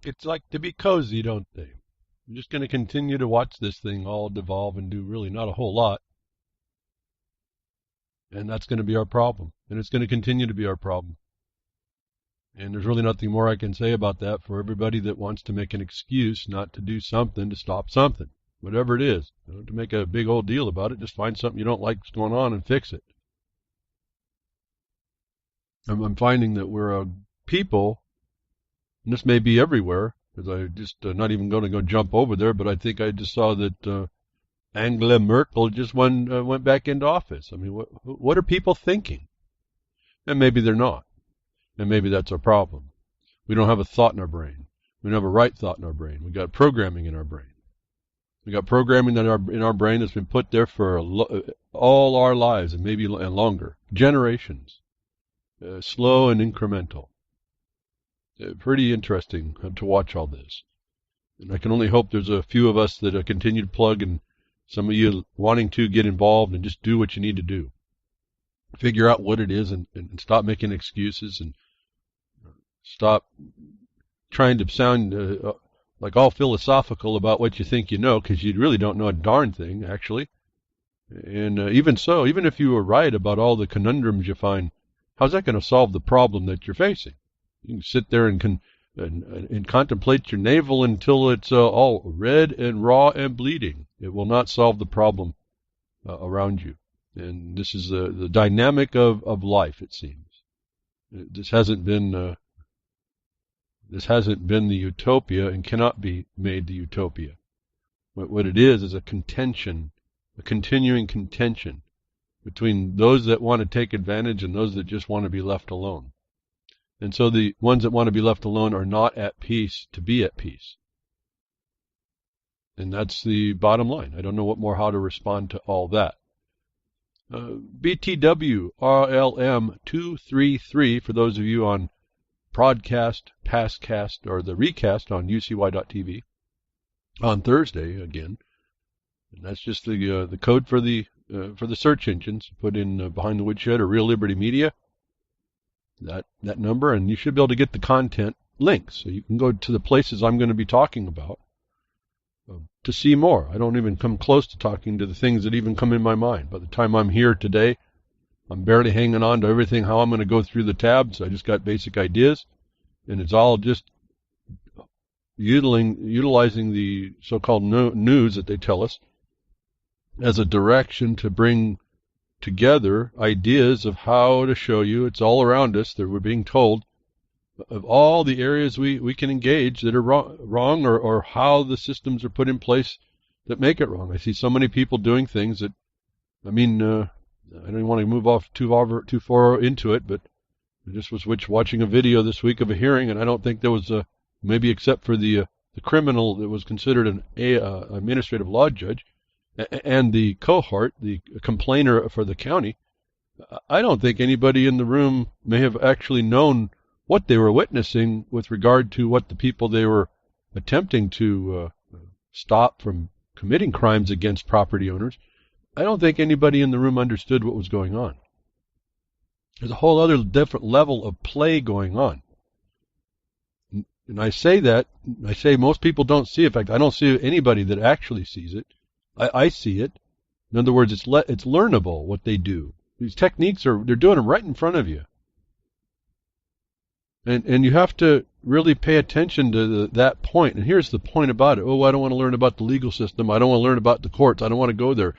It's like to be cozy, don't they? I'm just going to continue to watch this thing all devolve and do really not a whole lot. And that's going to be our problem. And it's going to continue to be our problem. And there's really nothing more I can say about that for everybody that wants to make an excuse not to do something to stop something, whatever it is. To make a big old deal about it, just find something you don't like going on and fix it. I'm finding that we're a people, and this may be everywhere, because I just not even going to go jump over there, but I think I just saw that Angela Merkel just went back into office. I mean, what are people thinking? And maybe they're not. And maybe that's our problem. We don't have a thought in our brain. We don't have a right thought in our brain. We got programming in our brain. We got programming in our brain that's been put there for all our lives and maybe and longer, generations, slow and incremental. Pretty interesting to watch all this. And I can only hope there's a few of us that continue to plug, and some of you wanting to get involved and just do what you need to do. Figure out what it is and stop making excuses and stop trying to sound like all philosophical about what you think you know, because you really don't know a darn thing, actually. And even so, even if you were right about all the conundrums you find, how's that going to solve the problem that you're facing? You can sit there and contemplate your navel until it's all red and raw and bleeding. It will not solve the problem around you. And this is the dynamic of life, it seems. This hasn't been the utopia and cannot be made the utopia. What it is a contention, a continuing contention between those that want to take advantage and those that just want to be left alone. And so the ones that want to be left alone are not at peace to be at peace. And that's the bottom line. I don't know how to respond to all that. BTWRLM233 for those of you on Broadcast, Pastcast, or the recast on ucy.tv on Thursday again. And that's just the code for the search engines. Put in Behind the Woodshed or Real Liberty Media. That number, and you should be able to get the content links. So you can go to the places I'm going to be talking about to see more. I don't even come close to talking to the things that even come in my mind. By the time I'm here today, I'm barely hanging on to everything, how I'm going to go through the tabs. I just got basic ideas, and it's all just utilizing the so-called news that they tell us as a direction to bring together ideas of how to show you it's all around us that we're being told of all the areas we can engage that are wrong or how the systems are put in place that make it wrong. I see so many people doing things that, I mean, I don't want to move off too far into it, but I just was watching a video this week of a hearing, and I don't think there was maybe except for the criminal that was considered an administrative law judge, and the cohort, the complainer for the county, I don't think anybody in the room may have actually known what they were witnessing with regard to what the people they were attempting to stop from committing crimes against property owners. I don't think anybody in the room understood what was going on. There's a whole other different level of play going on. And I say most people don't see it. In fact, I don't see anybody that actually sees it. I see it. In other words, it's learnable what they do. These techniques they're doing them right in front of you. And you have to really pay attention to that point. And here's the point about it. Oh, I don't want to learn about the legal system. I don't want to learn about the courts. I don't want to go there.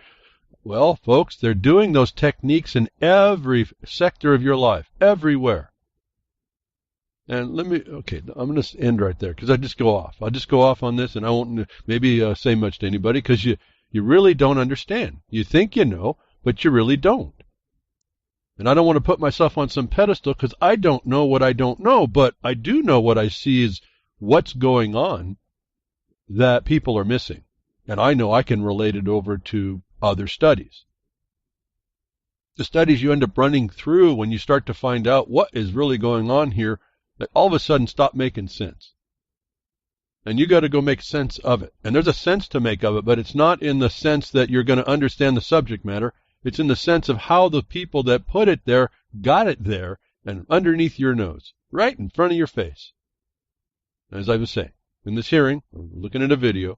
Well, folks, they're doing those techniques in every sector of your life, everywhere. And I'm going to end right there because I'll just go off on this, and I won't maybe say much to anybody because you really don't understand. You think you know, but you really don't. And I don't want to put myself on some pedestal because I don't know what I don't know, but I do know what I see is what's going on that people are missing. And I know I can relate it over to other studies. The studies you end up running through when you start to find out what is really going on here, that all of a sudden stop making sense. And you got to go make sense of it. And there's a sense to make of it, but it's not in the sense that you're going to understand the subject matter. It's in the sense of how the people that put it there got it there and underneath your nose, right in front of your face. As I was saying, in this hearing, I'm looking at a video,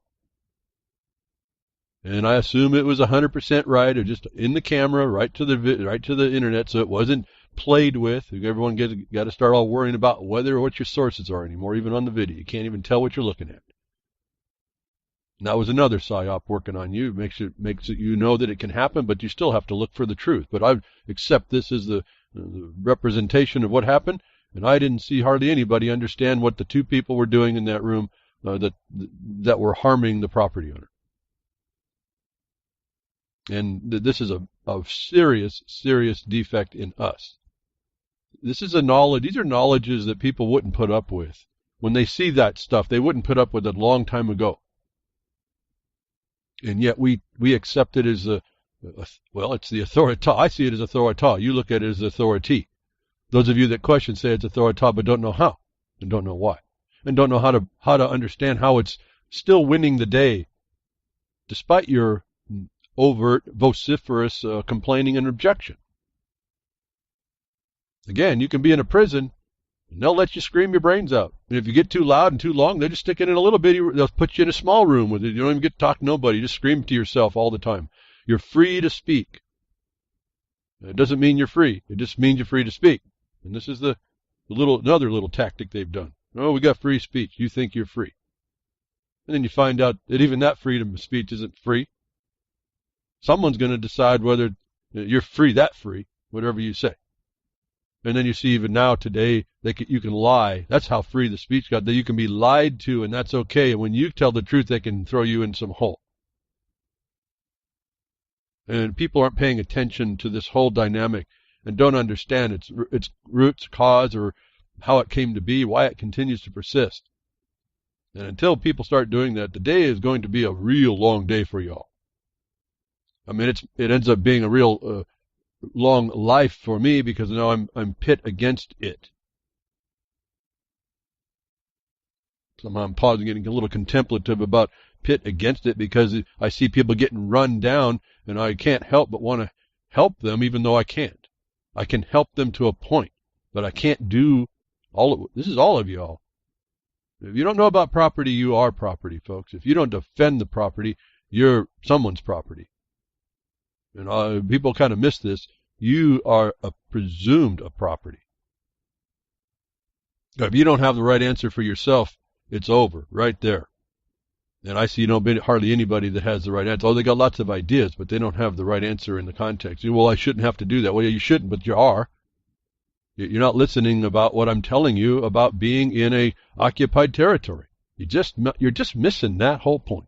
and I assume it was 100% right, or just in the camera, right to the internet, so it wasn't played with. Everyone got to start all worrying about what your sources are anymore, even on the video. You can't even tell what you're looking at. And that was another psyop working on you. Makes it you know that it can happen, but you still have to look for the truth. But I accept this as the representation of what happened, and I didn't see hardly anybody understand what the two people were doing in that room that were harming the property owner. And this is a serious, serious defect in us. This is these are knowledges that people wouldn't put up with. When they see that stuff, they wouldn't put up with it a long time ago. And yet we accept it as it's the authority. I see it as authority. You look at it as authority. Those of you that question say it's authority, but don't know how, and don't know why, and don't know how to understand how it's still winning the day, despite your overt, vociferous complaining and objection. Again, you can be in a prison, and they'll let you scream your brains out. And if you get too loud and too long, they'll just stick it in a little bitty. They'll put you in a small room with it. You don't even get to talk to nobody. You just scream to yourself all the time. You're free to speak. It doesn't mean you're free. It just means you're free to speak. And this is another little tactic they've done. Oh, we got free speech. You think you're free. And then you find out that even that freedom of speech isn't free. Someone's going to decide whether you're free, whatever you say. And then you see even now today, you can lie. That's how free the speech got. That you can be lied to, and that's okay. And when you tell the truth, they can throw you in some hole. And people aren't paying attention to this whole dynamic and don't understand its roots, cause, or how it came to be, why it continues to persist. And until people start doing that, the day is going to be a real long day for y'all. I mean, it ends up being a real long life for me, because now I'm pit against it. Somehow I'm pausing, getting a little contemplative about pit against it, because I see people getting run down, and I can't help but want to help them, even though I can't. I can help them to a point, but I can't do all of it. This is all of y'all. If you don't know about property, you are property, folks. If you don't defend the property, you're someone's property. And people kind of miss this. You are presumed a property. If you don't have the right answer for yourself, it's over right there. And I see hardly anybody that has the right answer. Oh, they got lots of ideas, but they don't have the right answer in the context. Well, I shouldn't have to do that. Well, yeah, you shouldn't, but you are. You're not listening about what I'm telling you about being in a occupied territory. You're just missing that whole point.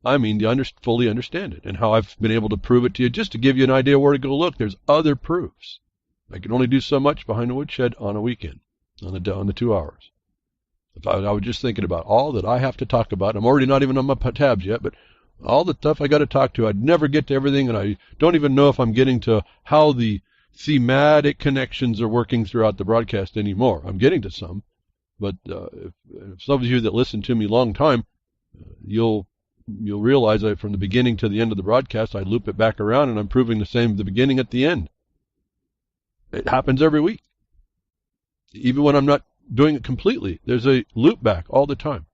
I mean, you fully understand it, and how I've been able to prove it to you, just to give you an idea where to go look. There's other proofs. I can only do so much behind a woodshed on a weekend, on the 2 hours. I was just thinking about all that I have to talk about. I'm already not even on my tabs yet, but all the stuff I got to talk to, I'd never get to everything, and I don't even know if I'm getting to how the thematic connections are working throughout the broadcast anymore. I'm getting to some, but if some of you that listen to me a long time, you'll realize that from the beginning to the end of the broadcast, I loop it back around, and I'm proving the same at the beginning at the end. It happens every week. Even when I'm not doing it completely, there's a loop back all the time.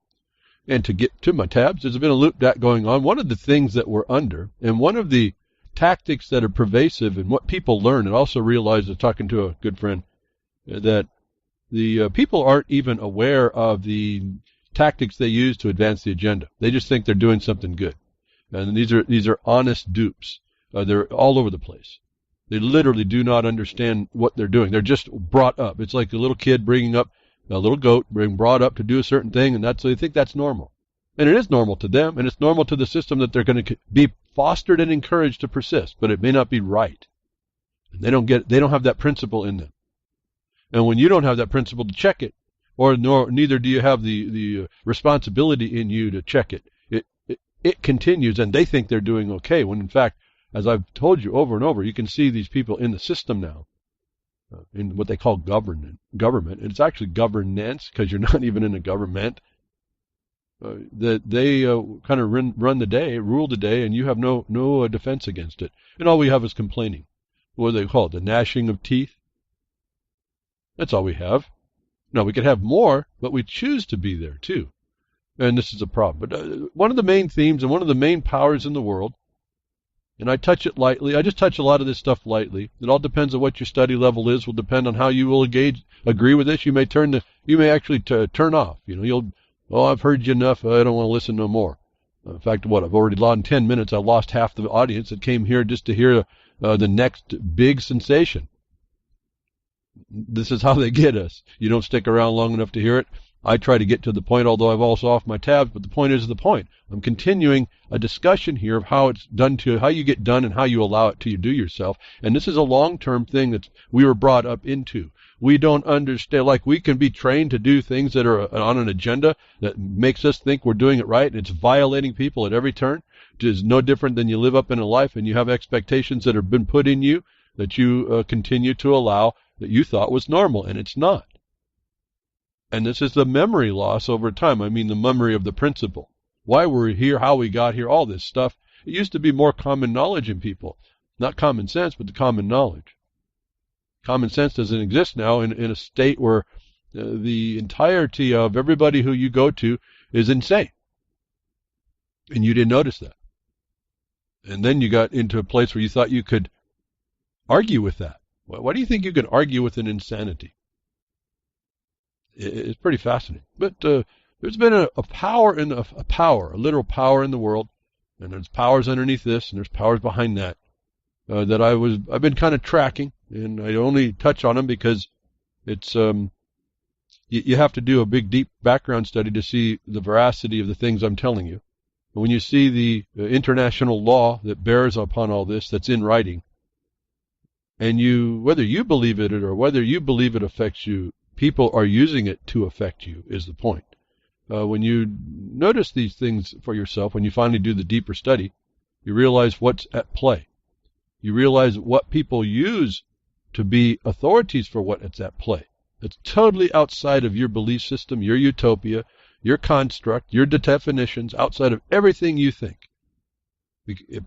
And to get to my tabs, there's been a loop back going on. One of the things that we're under, and one of the tactics that are pervasive and what people learn, and also realize, talking to a good friend, that the people aren't even aware of the tactics they use to advance the agenda. They just think they're doing something good. And these are honest dupes. They're all over the place. They literally do not understand what they're doing. They're just brought up. It's like a little kid bringing up a little goat, being brought up to do a certain thing, and they think that's normal. And it is normal to them, and it's normal to the system that they're going to be fostered and encouraged to persist, but it may not be right. And they don't have that principle in them. And when you don't have that principle to check it, neither do you have the responsibility in you to check it. It continues, and they think they're doing okay, when in fact, as I've told you over and over, you can see these people in the system now, in what they call government. And it's actually governance, because you're not even in a government. That they kind of run the day, rule the day, and you have no defense against it. And all we have is complaining. What do they call it? The gnashing of teeth? That's all we have. Now, we could have more, but we choose to be there too. And this is a problem. But one of the main themes and one of the main powers in the world, and I touch it lightly. I just touch a lot of this stuff lightly. It all depends on what your study level is. Will depend on how you will agree with this. You may actually turn off. I've heard you enough. I don't want to listen no more. In fact, I've already lost 10 minutes. I lost half the audience that came here just to hear the next big sensation. This is how they get us. You don't stick around long enough to hear it. I try to get to the point, although I've also off my tabs, but the point is the point. I'm continuing a discussion here of how it's done to how you get done and how you allow it to do yourself. And this is a long-term thing that we were brought up into. We don't understand, like we can be trained to do things that are on an agenda that makes us think we're doing it right, and it's violating people at every turn. It is no different than you live up in a life and you have expectations that have been put in you that you continue to allow that you thought was normal, and it's not. And this is the memory loss over time. I mean the memory of the principle. Why we're here, how we got here, all this stuff. It used to be more common knowledge in people. Not common sense, but the common knowledge. Common sense doesn't exist now in a state where the entirety of everybody who you go to is insane. And you didn't notice that. And then you got into a place where you thought you could argue with that. Why do you think you can argue with an insanity? It's pretty fascinating. But there's been a power, a literal power in the world, and there's powers underneath this, and there's powers behind that, that I've been kind of tracking, and I only touch on them because it's you have to do a big, deep background study to see the veracity of the things I'm telling you. And when you see the international law that bears upon all this, that's in writing, and whether you believe it or whether you believe it affects you, people are using it to affect you, is the point. When you notice these things for yourself, when you finally do the deeper study, you realize what's at play. You realize what people use to be authorities for what is at play. It's totally outside of your belief system, your utopia, your construct, your definitions, outside of everything you think.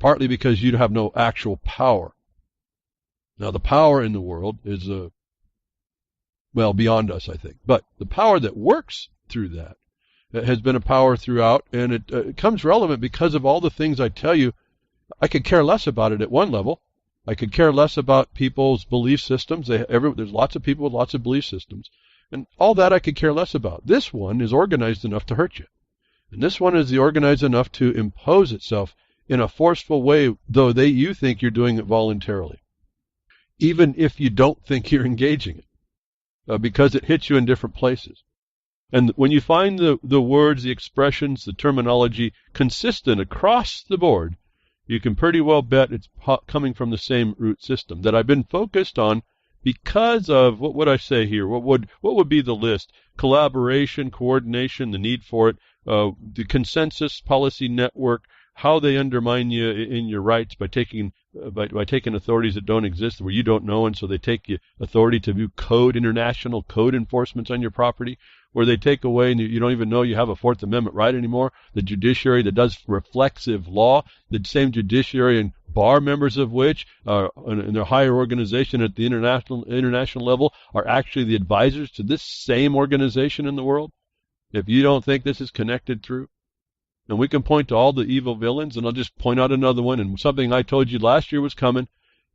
Partly because you have no actual power. Now, the power in the world is beyond us, I think. But the power that works through that has been a power throughout, and it comes relevant because of all the things I tell you. I could care less about it at one level. I could care less about people's belief systems. There's lots of people with lots of belief systems. And all that I could care less about. This one is organized enough to hurt you. And this one is organized enough to impose itself in a forceful way, though you think you're doing it voluntarily. Even if you don't think you're engaging it. Because it hits you in different places. And when you find the words, the expressions, the terminology consistent across the board, you can pretty well bet it's coming from the same root system that I've been focused on because of, what would I say here? What would be the list? Collaboration, coordination, the need for it, the consensus policy network, how they undermine you in your rights by taking authorities that don't exist, where you don't know, and so they take you authority to do international code enforcements on your property, where they take away and you don't even know you have a Fourth Amendment right anymore. The judiciary that does reflexive law, the same judiciary and bar members of which in their higher organization at the international level are actually the advisors to this same organization in the world. If you don't think this is connected through, and we can point to all the evil villains, and I'll just point out another one, and something I told you last year was coming,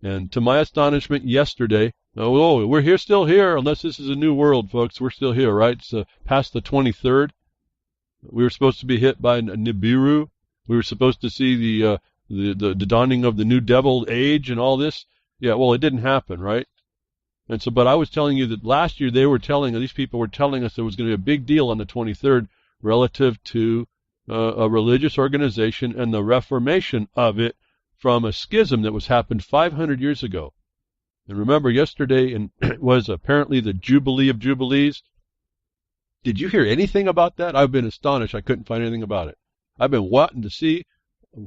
and to my astonishment yesterday, we're still here, unless this is a new world, folks, we're still here, right? It's past the 23rd. We were supposed to be hit by Nibiru. We were supposed to see the dawning of the new devil age and all this. Yeah, well, it didn't happen, right? And so, but I was telling you that last year these people were telling us there was going to be a big deal on the 23rd relative to a religious organization and the reformation of it from a schism that was happened 500 years ago. And remember, yesterday was apparently the Jubilee of Jubilees. Did you hear anything about that? I've been astonished. I couldn't find anything about it. I've been wanting to see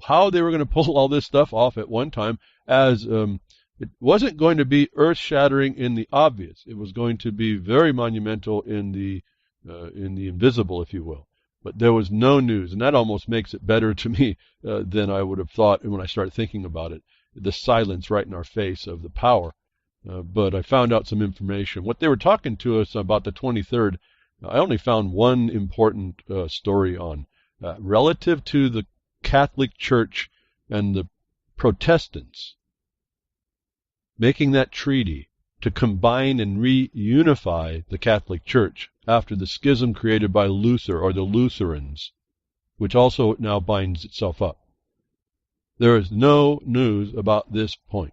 how they were going to pull all this stuff off at one time, as it wasn't going to be earth-shattering in the obvious. It was going to be very monumental in the invisible, if you will. But there was no news, and that almost makes it better to me than I would have thought when I started thinking about it. The silence right in our face of the power. but I found out some information. What they were talking to us about the 23rd, I only found one important story on. Relative to the Catholic Church and the Protestants, making that treaty to combine and reunify the Catholic Church after the schism created by Luther or the Lutherans, which also now binds itself up. There is no news about this point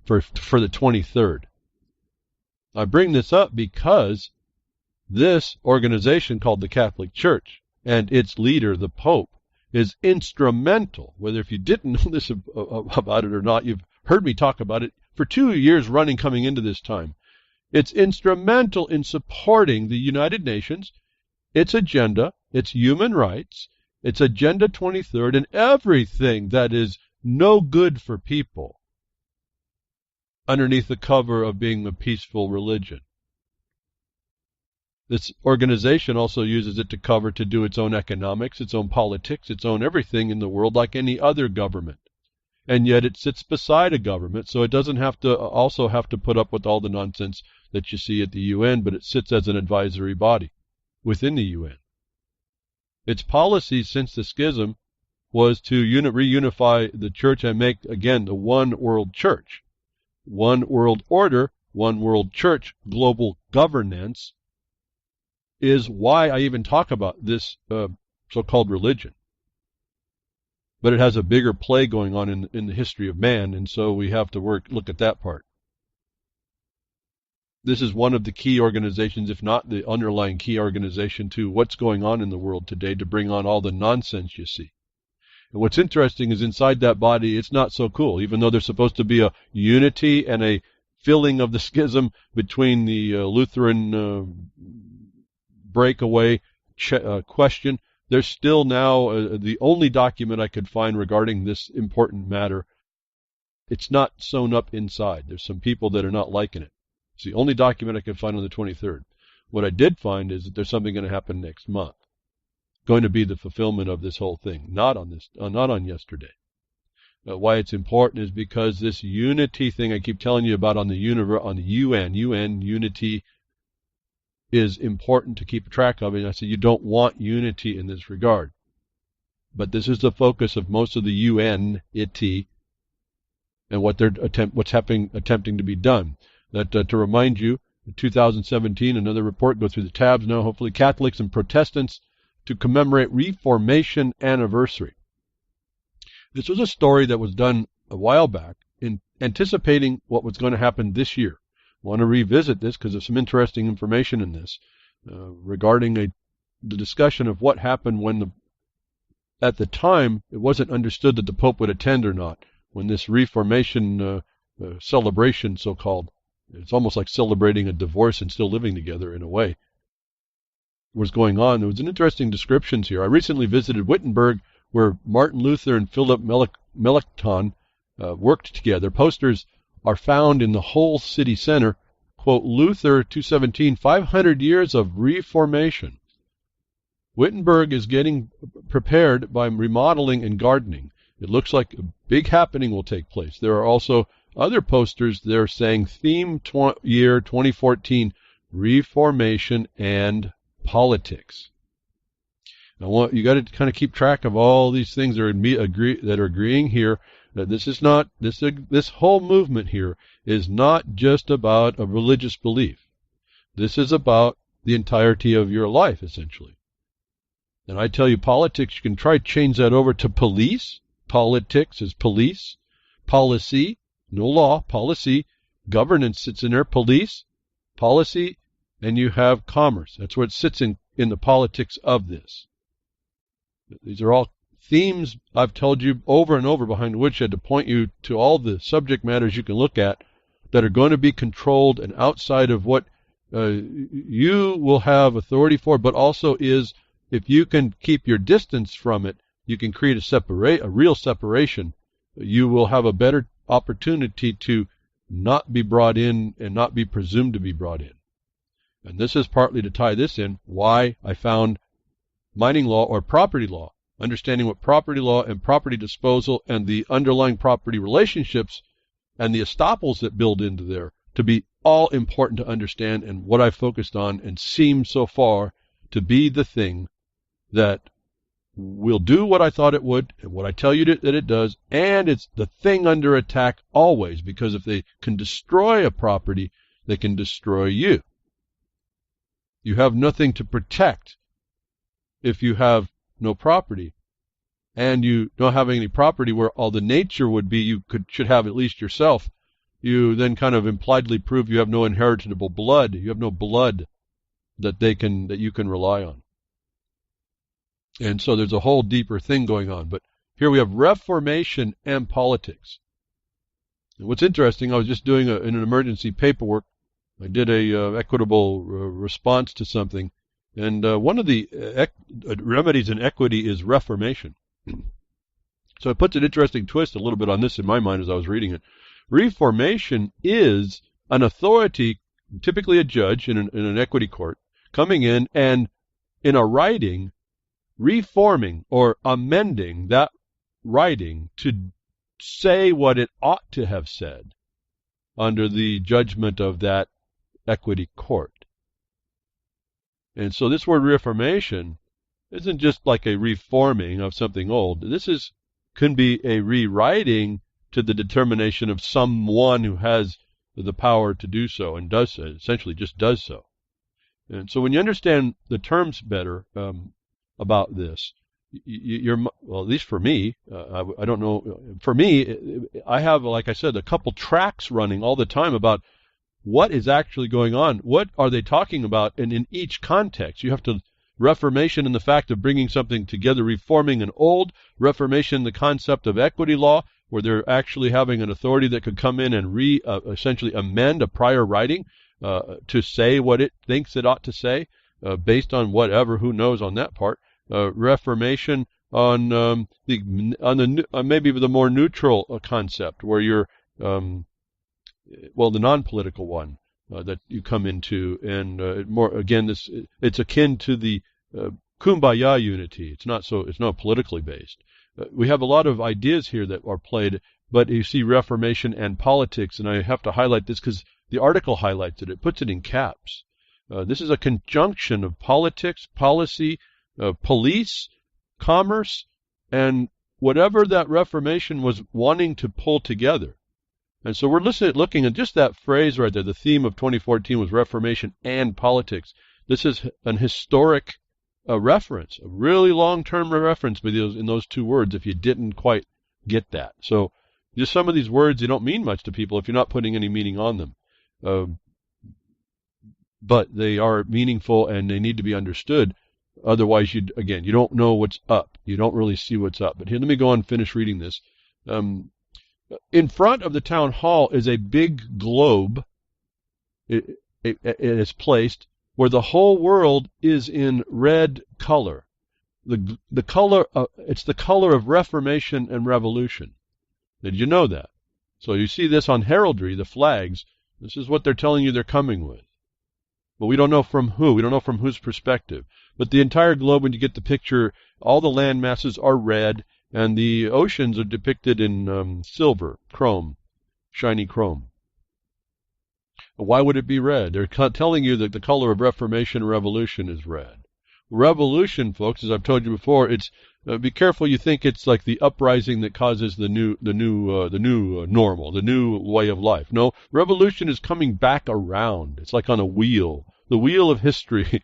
for the 23rd. I bring this up because this organization called the Catholic Church and its leader, the Pope, is instrumental, whether if you didn't know this about it or not, you've heard me talk about it for 2 years running coming into this time. It's instrumental in supporting the United Nations, its agenda, its human rights, its Agenda 23rd, and everything that is no good for people underneath the cover of being a peaceful religion. This organization also uses it to do its own economics, its own politics, its own everything in the world like any other government. And yet it sits beside a government, so it doesn't have to put up with all the nonsense that you see at the UN, but it sits as an advisory body within the UN. Its policy since the schism was to reunify the church and make, again, the one world church. One world order, one world church, global governance is why I even talk about this so-called religion. But it has a bigger play going on in the history of man, and so we have to look at that part. This is one of the key organizations, if not the underlying key organization, to what's going on in the world today to bring on all the nonsense you see. And what's interesting is inside that body, it's not so cool, even though there's supposed to be a unity and a filling of the schism between the Lutheran breakaway question. There's still now the only document I could find regarding this important matter. It's not sewn up inside. There's some people that are not liking it. It's the only document I could find on the 23rd. What I did find is that there's something going to happen next month. Going to be the fulfillment of this whole thing, not on yesterday. Why it's important is because this unity thing I keep telling you about on the UN unity is important to keep track of. And I said you don't want unity in this regard. But this is the focus of most of the UN-ity and what they're attempting to be done. That to remind you, in 2017, another report, go through the tabs now, hopefully, Catholics and Protestants to commemorate Reformation anniversary. This was a story that was done a while back in anticipating what was going to happen this year. I want to revisit this because there's some interesting information in this regarding the discussion of what happened when at the time it wasn't understood that the Pope would attend or not, when this Reformation celebration, so-called, it's almost like celebrating a divorce and still living together in a way, was going on. There was an interesting descriptions here. I recently visited Wittenberg, where Martin Luther and Philip Melanchthon worked together. Posters are found in the whole city center. Quote, Luther 217, 500 years of Reformation. Wittenberg is getting prepared by remodeling and gardening. It looks like a big happening will take place. There are also other posters there saying theme year 2014, Reformation and politics. Now, you got to kind of keep track of all these things that are agreeing here. That this is not this whole movement here is not just about a religious belief. This is about the entirety of your life, essentially. And I tell you, politics, you can try to change that over to police. Politics is police. Policy, no law, policy. Governance sits in there. Police, policy, and you have commerce. That's what sits in the politics of this. These are all themes I've told you over and over behind Woodshed to point you to all the subject matters you can look at that are going to be controlled and outside of what you will have authority for, but also is, if you can keep your distance from it, you can create a real separation. You will have a better opportunity to not be brought in and not be presumed to be brought in. And this is partly to tie this in, why I found mining law or property law, understanding what property law and property disposal and the underlying property relationships and the estoppels that build into there to be all important to understand, and what I focused on and seems so far to be the thing that will do what I thought it would and what I tell you that it does, and it's the thing under attack always, because if they can destroy a property, they can destroy you. You have nothing to protect if you have no property, and you don't have any property where all the nature would be you should have at least yourself. You then kind of impliedly prove you have no inheritable blood. You have no blood that you can rely on. And so there's a whole deeper thing going on. But here we have Reformation and politics. And what's interesting, I was just doing in an emergency paperwork, I did a equitable response to something, and one of the remedies in equity is reformation. So it puts an interesting twist a little bit on this in my mind as I was reading it. Reformation is an authority, typically a judge in an equity court, coming in and in a writing, reforming or amending that writing to say what it ought to have said under the judgment of that equity court. And so this word reformation isn't just like a reforming of something old. This can be a rewriting to the determination of someone who has the power to do so and does so, essentially just does so. And so when you understand the terms better about this, well, at least for me, I don't know, for me, I have, like I said, a couple tracks running all the time about what is actually going on. What are they talking about? And in each context, you have to Reformation in the fact of bringing something together, reforming an old, Reformation the concept of equity law, where they're actually having an authority that could come in and essentially amend a prior writing to say what it thinks it ought to say, based on whatever, who knows on that part. Reformation on maybe the more neutral concept, where you're the non-political one that you come into, and more again, it's akin to the kumbaya unity. It's not politically based. We have a lot of ideas here that are played, but you see Reformation and politics, and I have to highlight this because the article highlights it. It puts it in caps. This is a conjunction of politics, policy, police, commerce, and whatever that Reformation was wanting to pull together. And so we're looking at just that phrase right there. The theme of 2014 was Reformation and politics. This is an historic reference, a really long-term reference in those two words, if you didn't quite get that. So just some of these words, they don't mean much to people if you're not putting any meaning on them. But they are meaningful and they need to be understood. Otherwise, you don't know what's up. You don't really see what's up. But here, let me go on and finish reading this. In front of the town hall is a big globe. It is placed where the whole world is in red color. The color it's the color of Reformation and Revolution. Did you know that? So you see this on heraldry, the flags. This is what they're telling you they're coming with. But we don't know from who. We don't know from whose perspective. But the entire globe, when you get the picture, all the land masses are red, and the oceans are depicted in silver, chrome, shiny chrome. Why would it be red? They're telling you that the color of Reformation and Revolution is red. Revolution, folks, as I've told you before, it's be careful. You think it's like the uprising that causes the new normal, the new way of life. No, revolution is coming back around. It's like on a wheel, the wheel of history,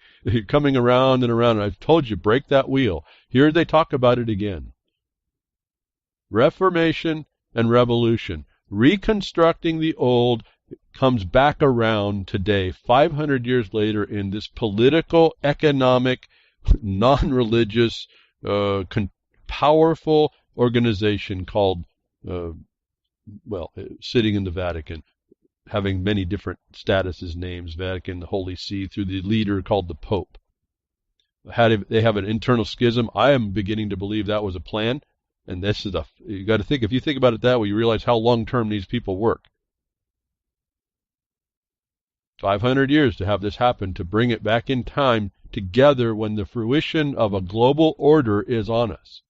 coming around and around. And I've told you, break that wheel. Here they talk about it again. Reformation and Revolution, reconstructing the old, comes back around today, 500 years later, in this political, economic, non-religious, powerful organization called, sitting in the Vatican, having many different statuses, names, Vatican, the Holy See, through the leader called the Pope. They have an internal schism. I am beginning to believe that was a plan, and this is you got to think, if you think about it that way, you realize how long-term these people work. 500 years to have this happen, to bring it back in time together when the fruition of a global order is on us.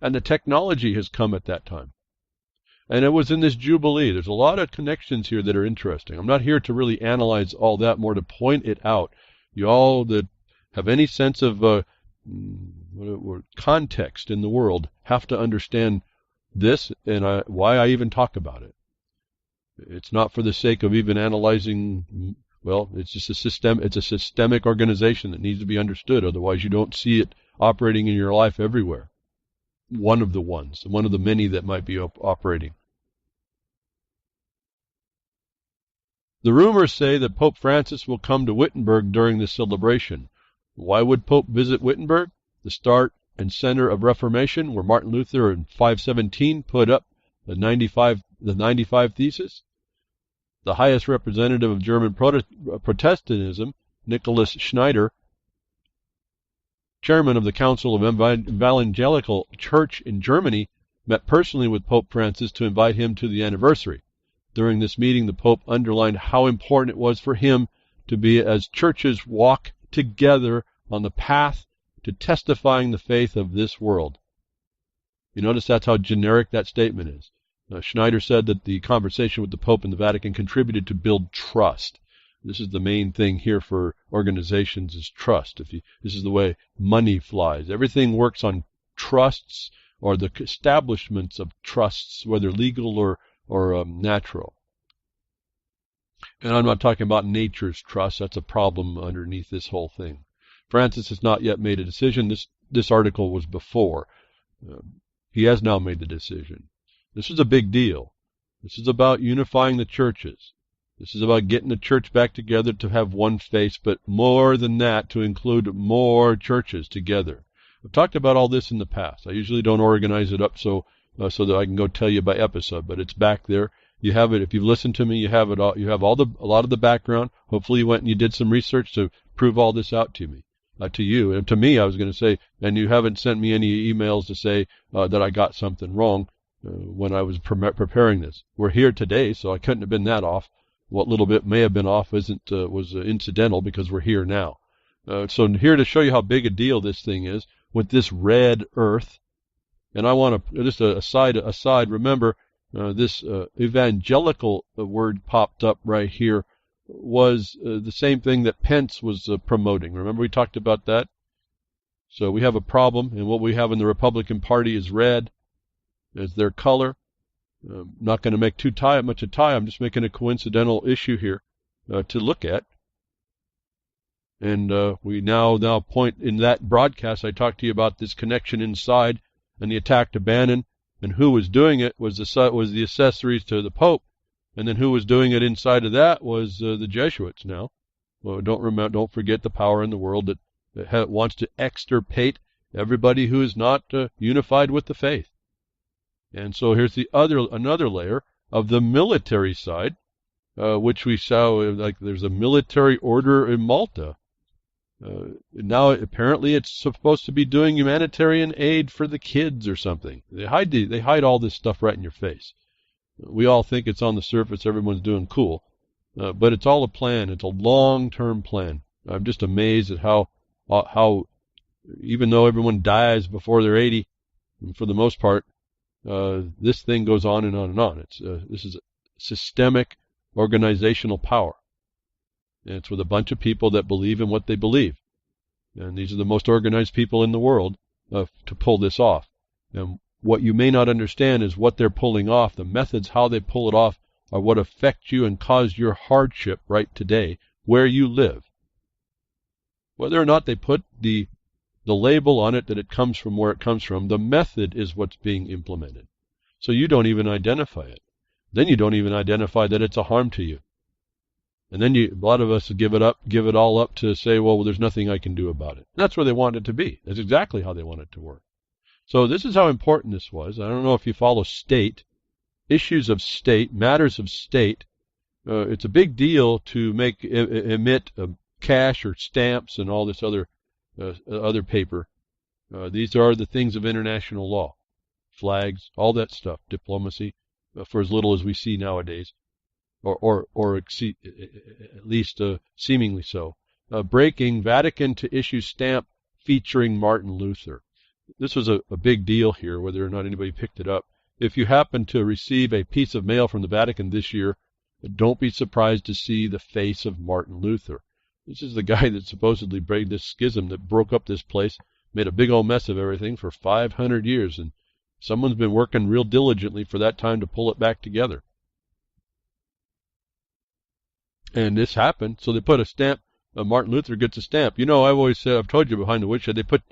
And the technology has come at that time. And it was in this Jubilee. There's a lot of connections here that are interesting. I'm not here to really analyze all that, more to point it out. You all that have any sense of context in the world have to understand this and why I even talk about it. It's not for the sake of even analyzing. Well, it's just a system. It's a systemic organization that needs to be understood. Otherwise, you don't see it operating in your life everywhere. One of the many that might be operating. The rumors say that Pope Francis will come to Wittenberg during this celebration. Why would Pope visit Wittenberg, the start and center of Reformation, where Martin Luther in 517 put up the 95 Theses? The highest representative of German Protestantism, Nicholas Schneider, chairman of the Council of Evangelical Church in Germany, met personally with Pope Francis to invite him to the anniversary. During this meeting, the Pope underlined how important it was for him to be as churches walk together on the path to testifying the faith of this world. You notice that's how generic that statement is. Schneider said that the conversation with the Pope in the Vatican contributed to build trust. This is the main thing here for organizations is trust. This is the way money flies. Everything works on trusts or the establishments of trusts, whether legal or natural. And I'm not talking about nature's trust. That's a problem underneath this whole thing. Francis has not yet made a decision. This article was before. He has now made the decision. This is a big deal. This is about unifying the churches. This is about getting the church back together to have one face, but more than that, to include more churches together. I've talked about all this in the past. I usually don't organize it up so that I can go tell you by episode, but it's back there. You have it. If you've listened to me, you have it all. You have a lot of the background. Hopefully you went and you did some research to prove all this out to me. To you and to me, I was going to say, and you haven't sent me any emails to say that I got something wrong when I was preparing this. We're here today, so I couldn't have been that off. What little bit may have been off was incidental because we're here now. So I'm here to show you how big a deal this thing is with this red earth. And I want to just a aside. Remember, this evangelical word popped up right here was the same thing that Pence was promoting. Remember we talked about that? So we have a problem, and what we have in the Republican Party is red as their color. I'm not going to make much a tie. I'm just making a coincidental issue here to look at. And we now point in that broadcast I talked to you about this connection inside and the attack to Bannon, and who was doing it was the accessories to the Pope. And then who was doing it inside of that was the Jesuits now. Well, don't forget the power in the world that wants to extirpate everybody who is not unified with the faith. And so here's another layer of the military side, which we saw, like there's a military order in Malta. Now apparently it's supposed to be doing humanitarian aid for the kids or something. They hide all this stuff right in your face. We all think it's on the surface, everyone's doing cool. But it's all a plan. It's a long-term plan. I'm just amazed at how even though everyone dies before they're 80, for the most part, this thing goes on and on and on. This is a systemic organizational power. And it's with a bunch of people that believe in what they believe. And these are the most organized people in the world to pull this off. And what you may not understand is what they're pulling off. The methods, how they pull it off, are what affect you and cause your hardship right today, where you live. Whether or not they put the label on it that it comes from where it comes from, the method is what's being implemented. So you don't even identify it. Then you don't even identify that it's a harm to you. And then a lot of us give it all up to say, well, there's nothing I can do about it. And that's where they want it to be. That's exactly how they want it to work. So this is how important this was. I don't know if you follow state, issues of state, matters of state. It's a big deal to emit cash or stamps and all this other paper. These are the things of international law, flags, all that stuff, diplomacy, for as little as we see nowadays, or at least seemingly so. Breaking Vatican to issue stamp featuring Martin Luther. This was a big deal here, whether or not anybody picked it up. if you happen to receive a piece of mail from the Vatican this year, don't be surprised to see the face of Martin Luther. This is the guy that supposedly braved this schism that broke up this place, made a big old mess of everything for 500 years, and someone's been working real diligently for that time to pull it back together. And this happened, so they put a stamp. Martin Luther gets a stamp. You know, I've always said, I've told you behind the Woodshed, they put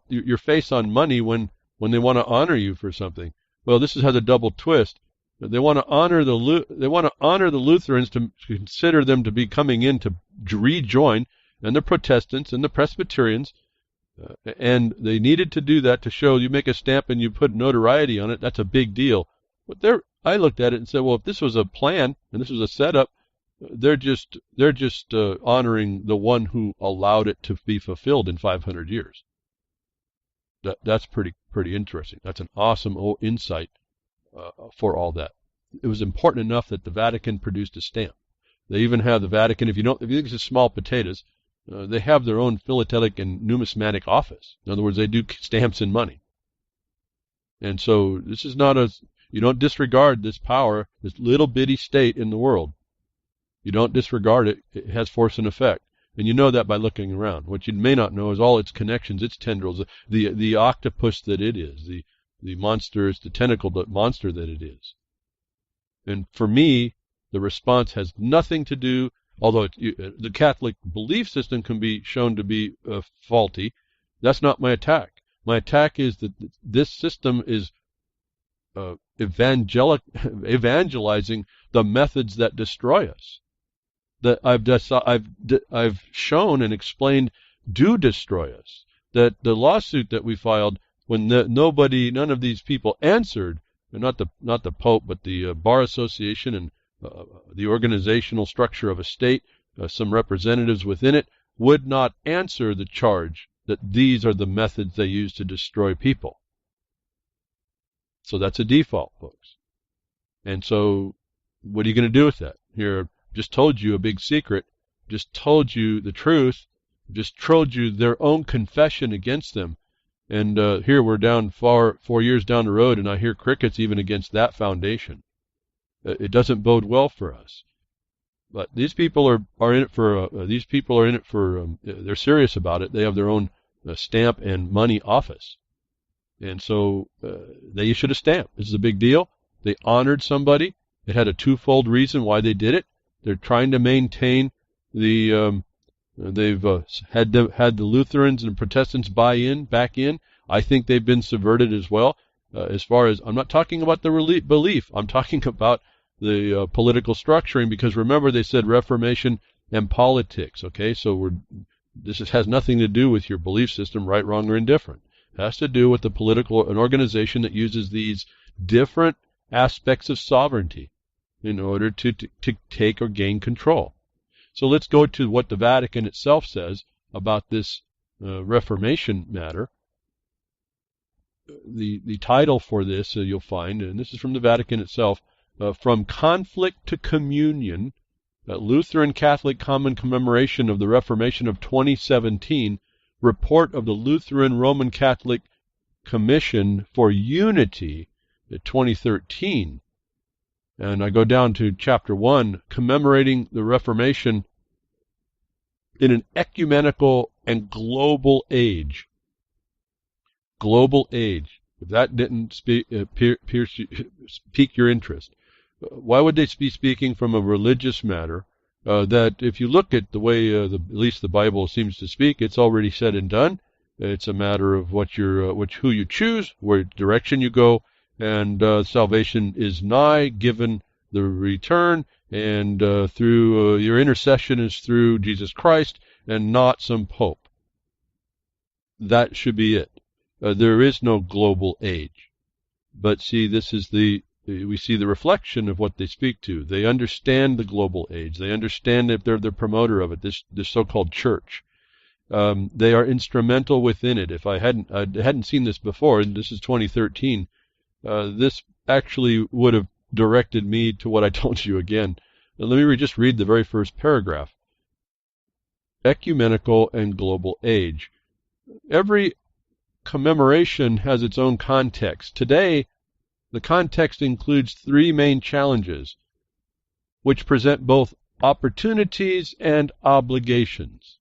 your face on money when they want to honor you for something. Well, this has a double twist. They want to honor the Lutherans to consider them to be coming in to rejoin, and the Protestants and the Presbyterians, and they needed to do that to show you make a stamp and you put notoriety on it. That's a big deal. But I looked at it and said, well, if this was a plan and this was a setup, they're just honoring the one who allowed it to be fulfilled in 500 years. That's pretty interesting. That's an awesome insight for all that. It was important enough that the Vatican produced a stamp. They even have the Vatican. If you think this is small potatoes, they have their own philatelic and numismatic office. In other words, they do stamps and money. And so this is not you don't disregard this power, this little bitty state in the world. You don't disregard it. It has force and effect. And you know that by looking around. What you may not know is all its connections, its tendrils, the octopus that it is, the monster, the tentacled monster that it is. And for me, the response has nothing to do, although the Catholic belief system can be shown to be faulty. That's not my attack. My attack is that this system is evangelizing the methods that destroy us, that I've shown and explained do destroy us. That the lawsuit that we filed, when none of these people answered, not the Pope, but the Bar Association and the organizational structure of a state, some representatives within it, would not answer the charge that these are the methods they use to destroy people. So that's a default, folks. And so what are you going to do with that? Here, just told you a big secret, just told you the truth, just told you their own confession against them. And here we're down 4 years down the road, and I hear crickets even against that foundation. It doesn't bode well for us. But these people are in it for. They're serious about it. They have their own stamp and money office, and so they issued a stamp. This is a big deal. They honored somebody. It had a twofold reason why they did it. They're trying to maintain the. They've had the Lutherans and Protestants back in. I think they've been subverted as well. As far as I'm not talking about the belief, I'm talking about the political structuring. Because remember, they said Reformation and politics. Okay, so this has nothing to do with your belief system, right, wrong, or indifferent. It has to do with an organization that uses these different aspects of sovereignty in order to take or gain control. So let's go to what the Vatican itself says about this Reformation matter. The title for this you'll find, and this is from the Vatican itself, From Conflict to Communion, Lutheran-Catholic Common Commemoration of the Reformation of 2017, Report of the Lutheran Roman Catholic Commission for Unity, 2013. And I go down to chapter 1, commemorating the Reformation in an ecumenical and global age. Global age. If that didn't pique your interest, why would they be speaking from a religious matter that, if you look at the way at least the Bible seems to speak, it's already said and done. It's a matter of who you choose, where direction you go, and salvation is nigh, given the return, and through your intercession is through Jesus Christ and not some pope. That should be it. There is no global age. But see, this is we see the reflection of what they speak to. They understand the global age. They understand that they're the promoter of it, this so-called church. They are instrumental within it. If I hadn't seen this before, and this is 2013, this actually would have directed me to what I told you again. Now, let me just read the very first paragraph. Ecumenical and global age. Every commemoration has its own context. Today, The context includes three main challenges, which present both opportunities and obligations.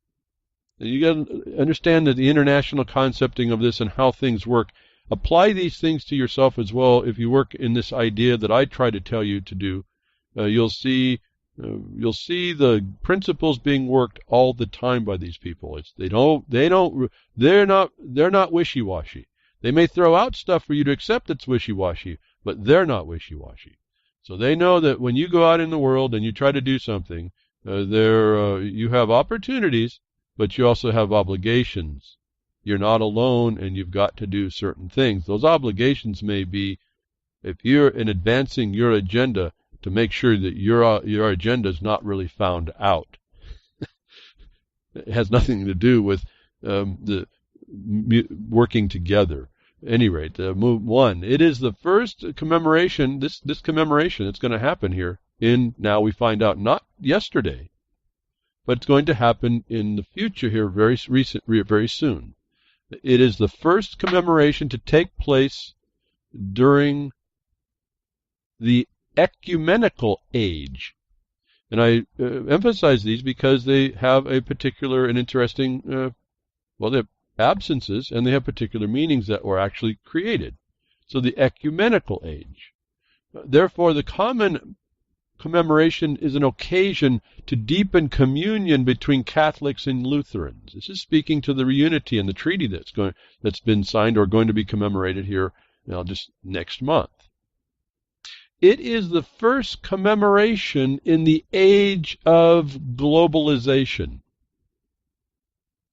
And you got to understand that the international concepting of this and how things work. Apply these things to yourself as well. If you work in this idea that I try to tell you to do, you'll see the principles being worked all the time by these people. They're not wishy-washy. They may throw out stuff for you to accept that's wishy-washy, but they're not wishy-washy. So they know that when you go out in the world and you try to do something, you have opportunities, but you also have obligations. You're not alone, and you've got to do certain things. Those obligations may be, if you're in advancing your agenda, to make sure that your agenda is not really found out. It has nothing to do with the working together. At any rate, move one. It is the first commemoration. This commemoration that's going to happen here. Now we find out not yesterday, but it's going to happen in the future here, very soon. It is the first commemoration to take place during the ecumenical age. And I emphasize these because they have a particular and interesting, they have absences and they have particular meanings that were actually created. So the ecumenical age. Therefore, the common commemoration is an occasion to deepen communion between Catholics and Lutherans. This is speaking to the reunity and the treaty that's been signed or going to be commemorated here just next month. It is the first commemoration in the age of globalization.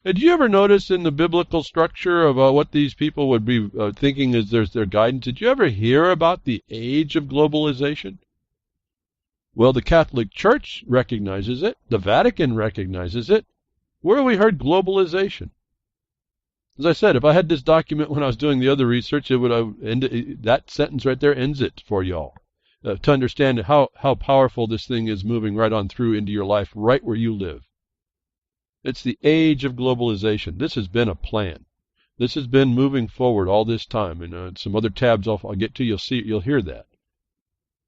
Did you ever notice in the biblical structure of what these people would be thinking as their guidance? Did you ever hear about the age of globalization? Well, the Catholic Church recognizes it. The Vatican recognizes it. Where have we heard globalization? As I said, if I had this document when I was doing the other research, it would have ended, that sentence right there ends it for y'all. To understand how powerful this thing is moving right on through into your life, right where you live. It's the age of globalization. This has been a plan. This has been moving forward all this time. And some other tabs I'll get to, you'll hear that.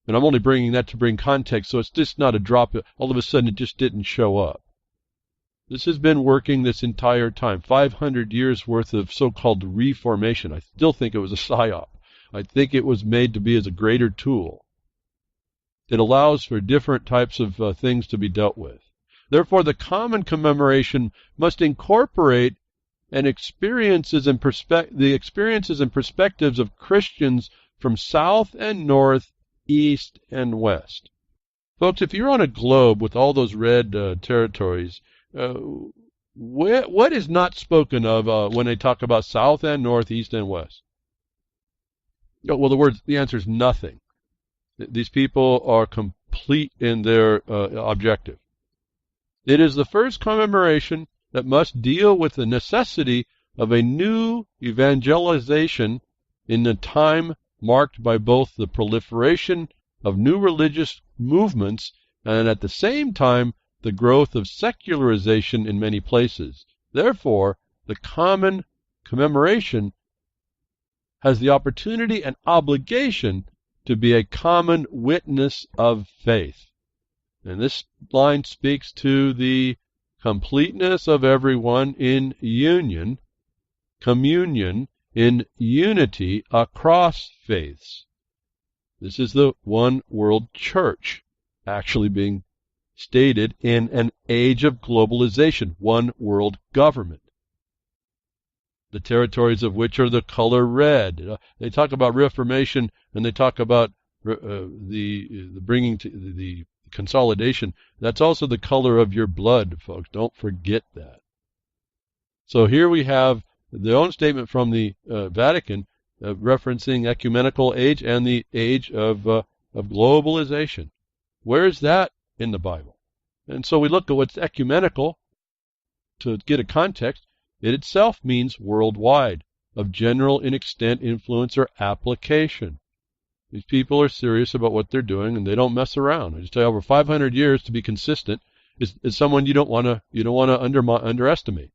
And I'm only bringing that to bring context, so it's just not a drop. All of a sudden, it just didn't show up. This has been working this entire time. 500 years worth of so-called Reformation. I still think it was a psyop. I think it was made to be as a greater tool. It allows for different types of things to be dealt with. Therefore, the common commemoration must incorporate the experiences and perspectives of Christians from south and north, east and west. Folks, if you're on a globe with all those red territories, what is not spoken of when they talk about south and north, east and west? Well, the answer is nothing. These people are complete in their objective. It is the first commemoration that must deal with the necessity of a new evangelization in a time marked by both the proliferation of new religious movements and at the same time the growth of secularization in many places. Therefore, the common commemoration has the opportunity and obligation to be a common witness of faith. And this line speaks to the completeness of everyone in union, communion, in unity across faiths. This is the one world church actually being stated in an age of globalization, one world government. The territories of which are the color red. They talk about Reformation and they talk about the bringing to the consolidation. That's also the color of your blood, folks. Don't forget that. So here we have their own statement from the Vatican referencing ecumenical age and the age of globalization. Where is that in the Bible? And so we look at what's ecumenical to get a context. It itself means worldwide, of general in extent, influence, or application. These people are serious about what they're doing, and they don't mess around. I just tell you, over 500 years to be consistent is someone you don't want to underestimate.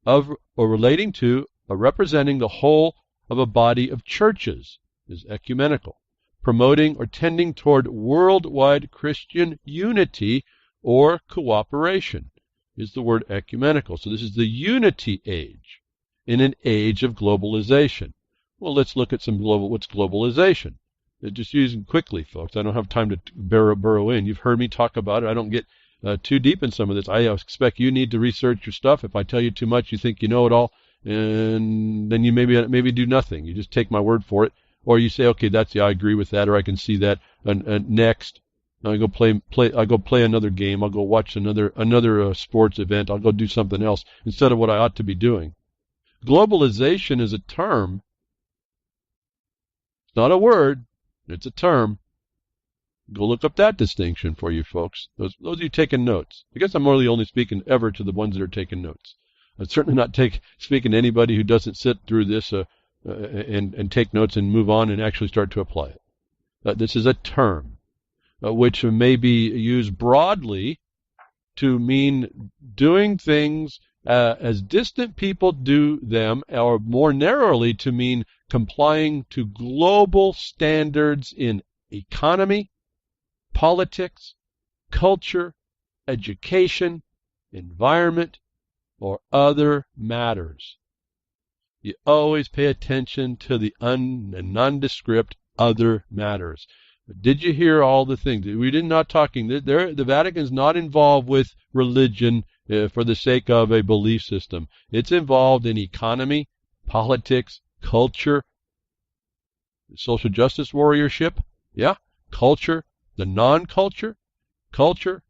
Of or relating to or representing the whole of a body of churches is ecumenical. promoting or tending toward worldwide Christian unity or cooperation, is the word ecumenical. So this is the unity age in an age of globalization. Well, let's look at what's globalization. Just using quickly, folks. I don't have time to burrow in. You've heard me talk about it. I don't get too deep in some of this. I expect you need to research your stuff. If I tell you too much, you think you know it all, and then you maybe do nothing. You just take my word for it, or you say, okay, I agree with that, or I can see that. And next, I go play another game. I'll go watch another sports event. I'll go do something else instead of what I ought to be doing. Globalization is a term. It's not a word. It's a term. Go look up that distinction for you folks. Those of you taking notes. I guess I'm really only speaking ever to the ones that are taking notes. I'm certainly not speaking to anybody who doesn't sit through this and take notes and move on and actually start to apply it. This is a term which may be used broadly to mean doing things as distant people do them, or more narrowly to mean complying to global standards in economy, politics, culture, education, environment, or other matters. You always pay attention to the nondescript other matters. Did you hear all the things? We did not talking. The Vatican is not involved with religion for the sake of a belief system. It's involved in economy, politics, culture, social justice warriorship, culture, the non-culture, culture,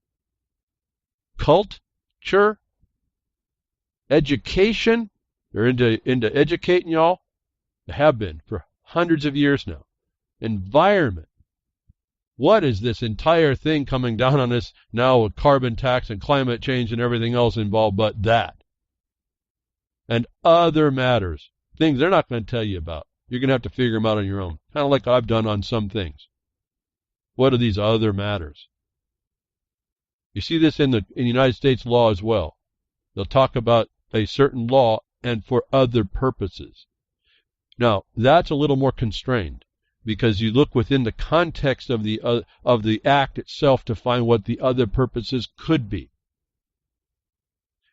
education. They're into educating y'all. They have been for hundreds of years now. Environment. What is this entire thing coming down on us now with carbon tax and climate change and everything else involved but that? And other matters. Things they're not going to tell you about. You're going to have to figure them out on your own. Kind of like I've done on some things. What are these other matters? You see this in the United States law as well. They'll talk about a certain law and for other purposes. Now, that's a little more constrained, because you look within the context of the act itself to find what the other purposes could be.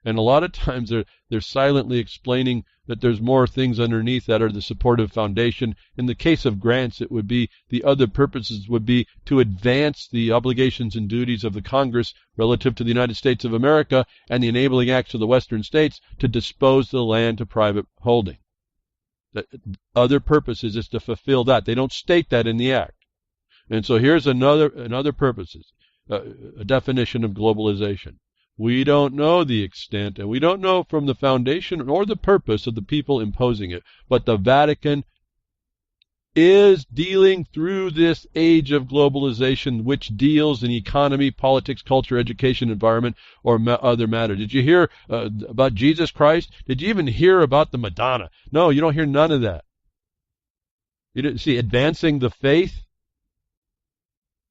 And a lot of times they're silently explaining that there's more things underneath that are the supportive foundation. In the case of grants, it would be the other purposes would be to advance the obligations and duties of the Congress relative to the United States of America and the enabling acts of the Western states to dispose the land to private holding. The other purposes is to fulfill that. They don't state that in the act. And so here's another purposes, a definition of globalization. We don't know the extent, and we don't know from the foundation or the purpose of the people imposing it. But the Vatican is dealing through this age of globalization, which deals in economy, politics, culture, education, environment, or other matter. Did you hear about Jesus Christ? Did you even hear about the Madonna? No, you don't hear none of that. You didn't see advancing the faith.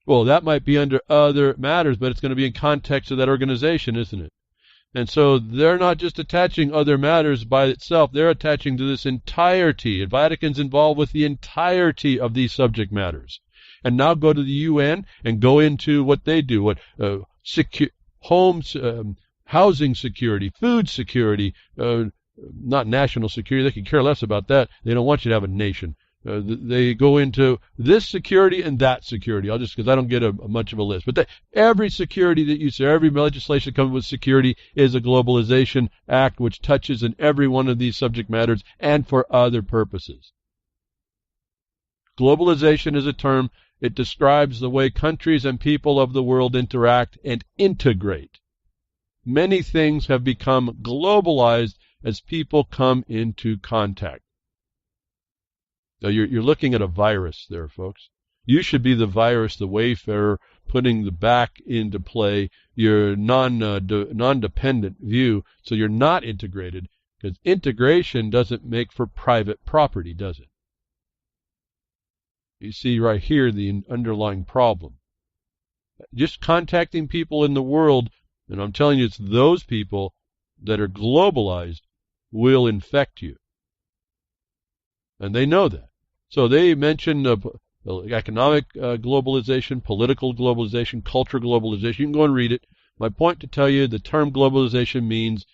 Well, that might be under other matters, but it's going to be in context of that organization, isn't it? And so they're not just attaching other matters by itself. They're attaching to this entirety. The Vatican's involved with the entirety of these subject matters. And now go to the UN and go into what they do, housing security, food security, not national security. They can care less about that. They don't want you to have a nation. They go into this security and that security. Because I don't get much of a list. But every security that you see, every legislation that comes with security is a globalization act which touches in every one of these subject matters and for other purposes. Globalization is a term. It describes the way countries and people of the world interact and integrate. Many things have become globalized as people come into contact. So you're looking at a virus there, folks. You should be the virus, the wayfarer, putting the back into play your non-dependent view, so you're not integrated, because integration doesn't make for private property, does it? You see right here the underlying problem. Just contacting people in the world, and I'm telling you it's those people that are globalized, will infect you. And they know that. So they mention economic globalization, political globalization, cultural globalization. You can go and read it. My point to tell you, the term globalization means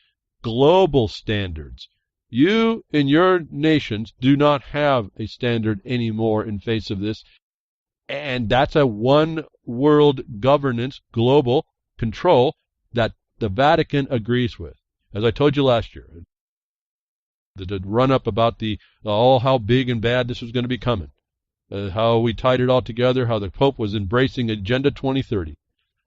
global standards. You in your nations do not have a standard anymore in face of this, and that's a one world governance, global control that the Vatican agrees with. As I told you last year, the run-up about how big and bad this was going to be coming, how we tied it all together, how the Pope was embracing Agenda 2030,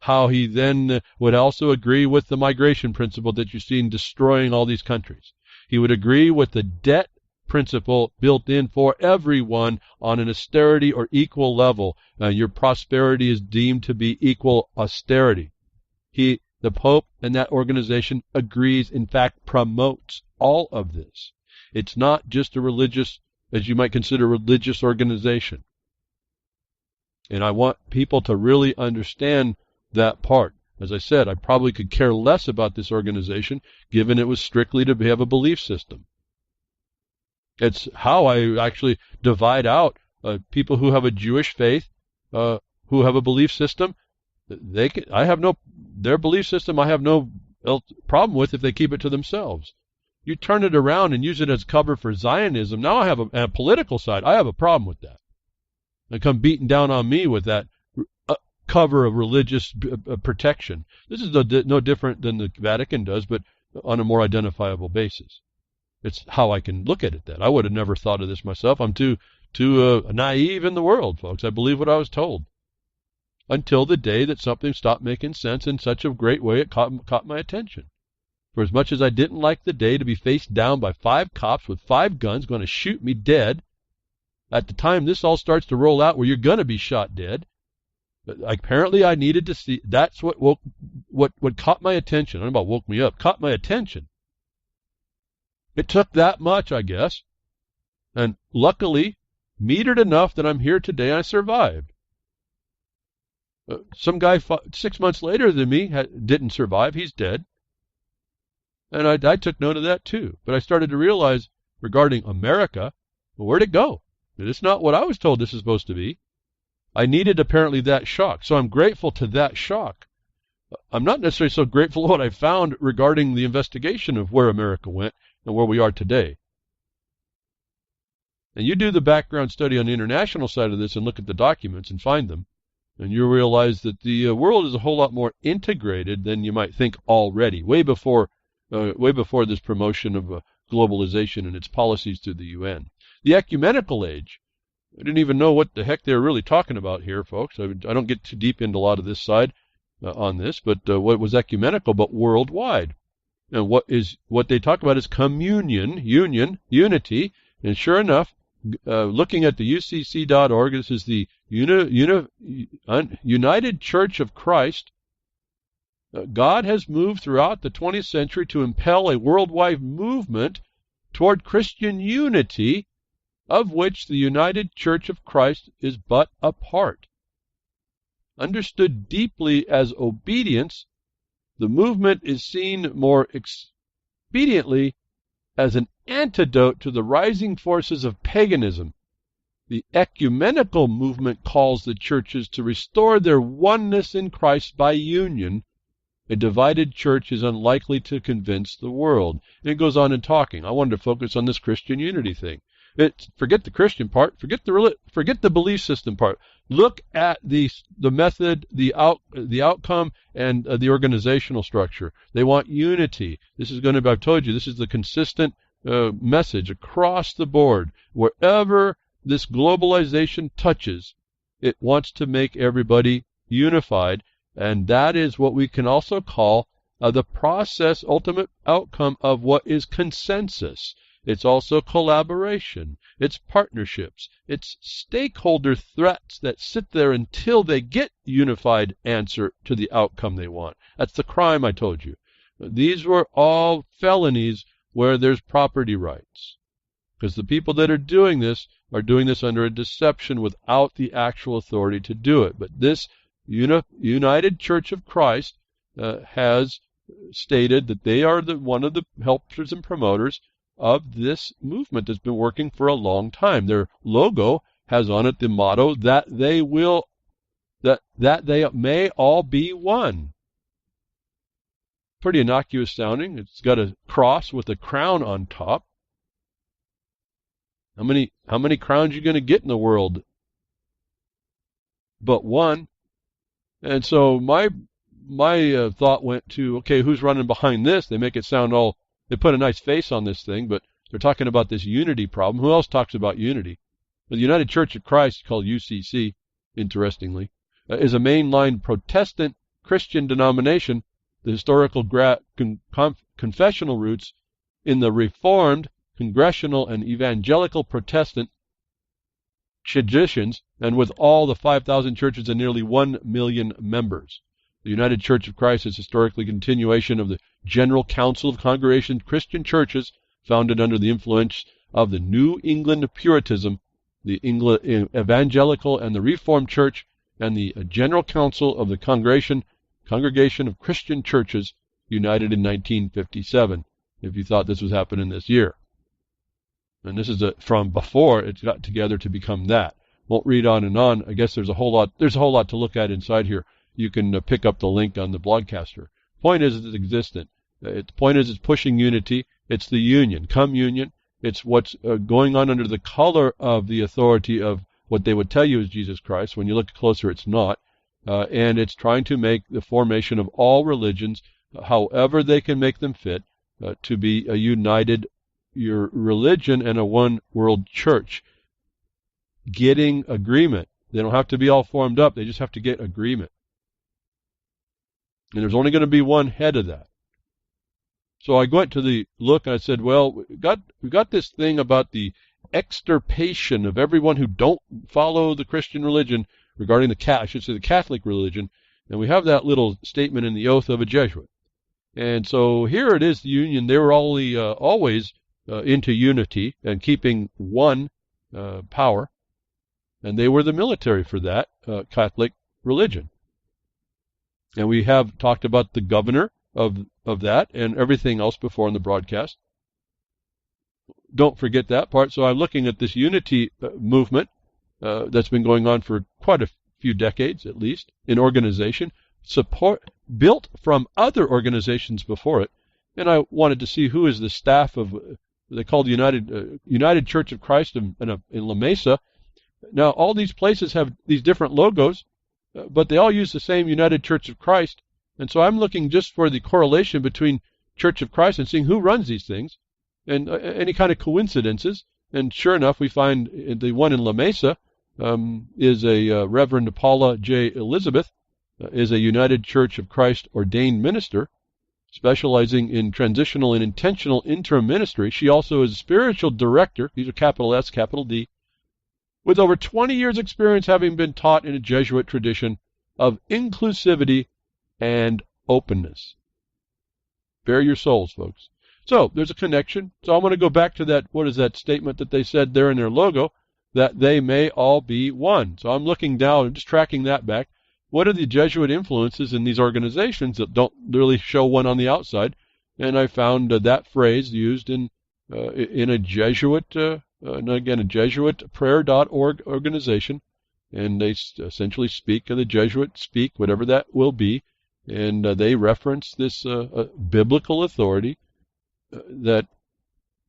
how he then would also agree with the migration principle that you've seen destroying all these countries. He would agree with the debt principle built in for everyone on an austerity or equal level. Your prosperity is deemed to be equal austerity. The Pope and that organization agrees, in fact, promotes all of this. It's not just a religious, as you might consider, religious organization. And I want people to really understand that part. As I said, I probably could care less about this organization, given it was strictly to have a belief system. It's how I actually divide out people who have a Jewish faith, who have a belief system. Their belief system I have no problem with if they keep it to themselves. You turn it around and use it as cover for Zionism. Now I have a political side. I have a problem with that. They come beating down on me with that cover of religious protection. This is no different than the Vatican does, but on a more identifiable basis. It's how I can look at it then. I would have never thought of this myself. I'm too naive in the world, folks. I believe what I was told. Until the day that something stopped making sense in such a great way it caught my attention. For as much as I didn't like the day to be faced down by 5 cops with 5 guns going to shoot me dead, at the time this all starts to roll out where you're going to be shot dead, apparently I needed to see. That's what caught my attention. I don't know about woke me up. Caught my attention. It took that much, I guess. And luckily, metered enough that I'm here today. I survived. Some guy 6 months later than me didn't survive. He's dead. And I took note of that too. But I started to realize regarding America, well, where'd it go? It's not what I was told this is supposed to be. I needed apparently that shock. So I'm grateful to that shock. I'm not necessarily so grateful for what I found regarding the investigation of where America went and where we are today. And you do the background study on the international side of this and look at the documents and find them, and you realize that the world is a whole lot more integrated than you might think already, way before this promotion of globalization and its policies through the UN. The ecumenical age, I didn't even know what the heck they were really talking about here, folks. I don't get too deep into a lot of this side on this, but what was ecumenical but worldwide? And what they talk about is communion, union, unity, and sure enough, looking at the UCC.org, this is the United Church of Christ. God has moved throughout the 20th century to impel a worldwide movement toward Christian unity, of which the United Church of Christ is but a part. Understood deeply as obedience, the movement is seen more expediently as an antidote to the rising forces of paganism. The ecumenical movement calls the churches to restore their oneness in Christ by union. A divided church is unlikely to convince the world. And it goes on in talking. I wanted to focus on this Christian unity thing. Forget the Christian part. Forget the belief system part. Look at the method, the outcome, and the organizational structure. They want unity. This is going to be, I've told you, this is the consistent message across the board. Wherever this globalization touches, it wants to make everybody unified, and that is what we can also call the process, ultimate outcome of what is consensus. It's also collaboration. It's partnerships. It's stakeholder threats that sit there until they get unified answer to the outcome they want. That's the crime I told you. These were all felonies where there's property rights. Because the people that are doing this under a deception without the actual authority to do it. But this United Church of Christ has stated that they are one of the helpers and promoters of this movement that's been working for a long time. Their logo has on it the motto that they may all be one. Pretty innocuous sounding. It's got a cross with a crown on top. How many crowns you going to get in the world? But one. And so my thought went to, okay, who's running behind this? They make it sound they put a nice face on this thing, but they're talking about this unity problem. Who else talks about unity? The United Church of Christ, called UCC, interestingly, is a mainline Protestant Christian denomination. The historical confessional roots in the Reformed, Congregational, and Evangelical Protestant traditions, and with all the 5,000 churches and nearly 1 million members. The United Church of Christ is historically a continuation of the General Council of Congregation Christian Churches, founded under the influence of the New England Puritanism, the Evangelical and the Reformed Church, and the General Council of the Congregation of Christian Churches, united in 1957, if you thought this was happening this year. And this is from before it got together to become that. Won't read on and on. I guess there's a whole lot to look at inside here. You can pick up the link on the Blogcaster. Point is, it's existent. The point is, it's pushing unity. It's the union, communion. It's what's going on under the color of the authority of what they would tell you is Jesus Christ. When you look closer, it's not. And it's trying to make the formation of all religions, however they can make them fit, to be a united your religion and a one world church. Getting agreement. They don't have to be all formed up. They just have to get agreement. And there's only going to be one head of that. So I went to the look and I said, well, we got this thing about the extirpation of everyone who don't follow the Christian religion regarding the Catholic religion. And we have that little statement in the oath of a Jesuit. And so here it is, the union. They were always into unity and keeping one power. And they were the military for that Catholic religion. And we have talked about the governor of that and everything else before in the broadcast. Don't forget that part. So I'm looking at this unity movement that's been going on for quite a few decades, at least, in organization, built from other organizations before it. And I wanted to see who is the staff of, they called the United Church of Christ in La Mesa. Now, all these places have these different logos, but they all use the same United Church of Christ. And so I'm looking just for the correlation between Church of Christ and seeing who runs these things and any kind of coincidences. And sure enough, we find the one in La Mesa is a Reverend Paula J. Elizabeth, is a United Church of Christ ordained minister, specializing in transitional and intentional interim ministry. She also is a spiritual director, these are capital S, capital D, with over 20 years' experience having been taught in a Jesuit tradition of inclusivity and openness. Bare your souls, folks. So, there's a connection. So I'm going to go back to that, what is that statement that they said there in their logo, that they may all be one. So I'm looking down and just tracking that back. What are the Jesuit influences in these organizations that don't really show one on the outside? And I found that phrase used in a Jesuit, and again, a Jesuit prayer.org organization. And they essentially speak, the Jesuit speak, whatever that will be. And they reference this biblical authority that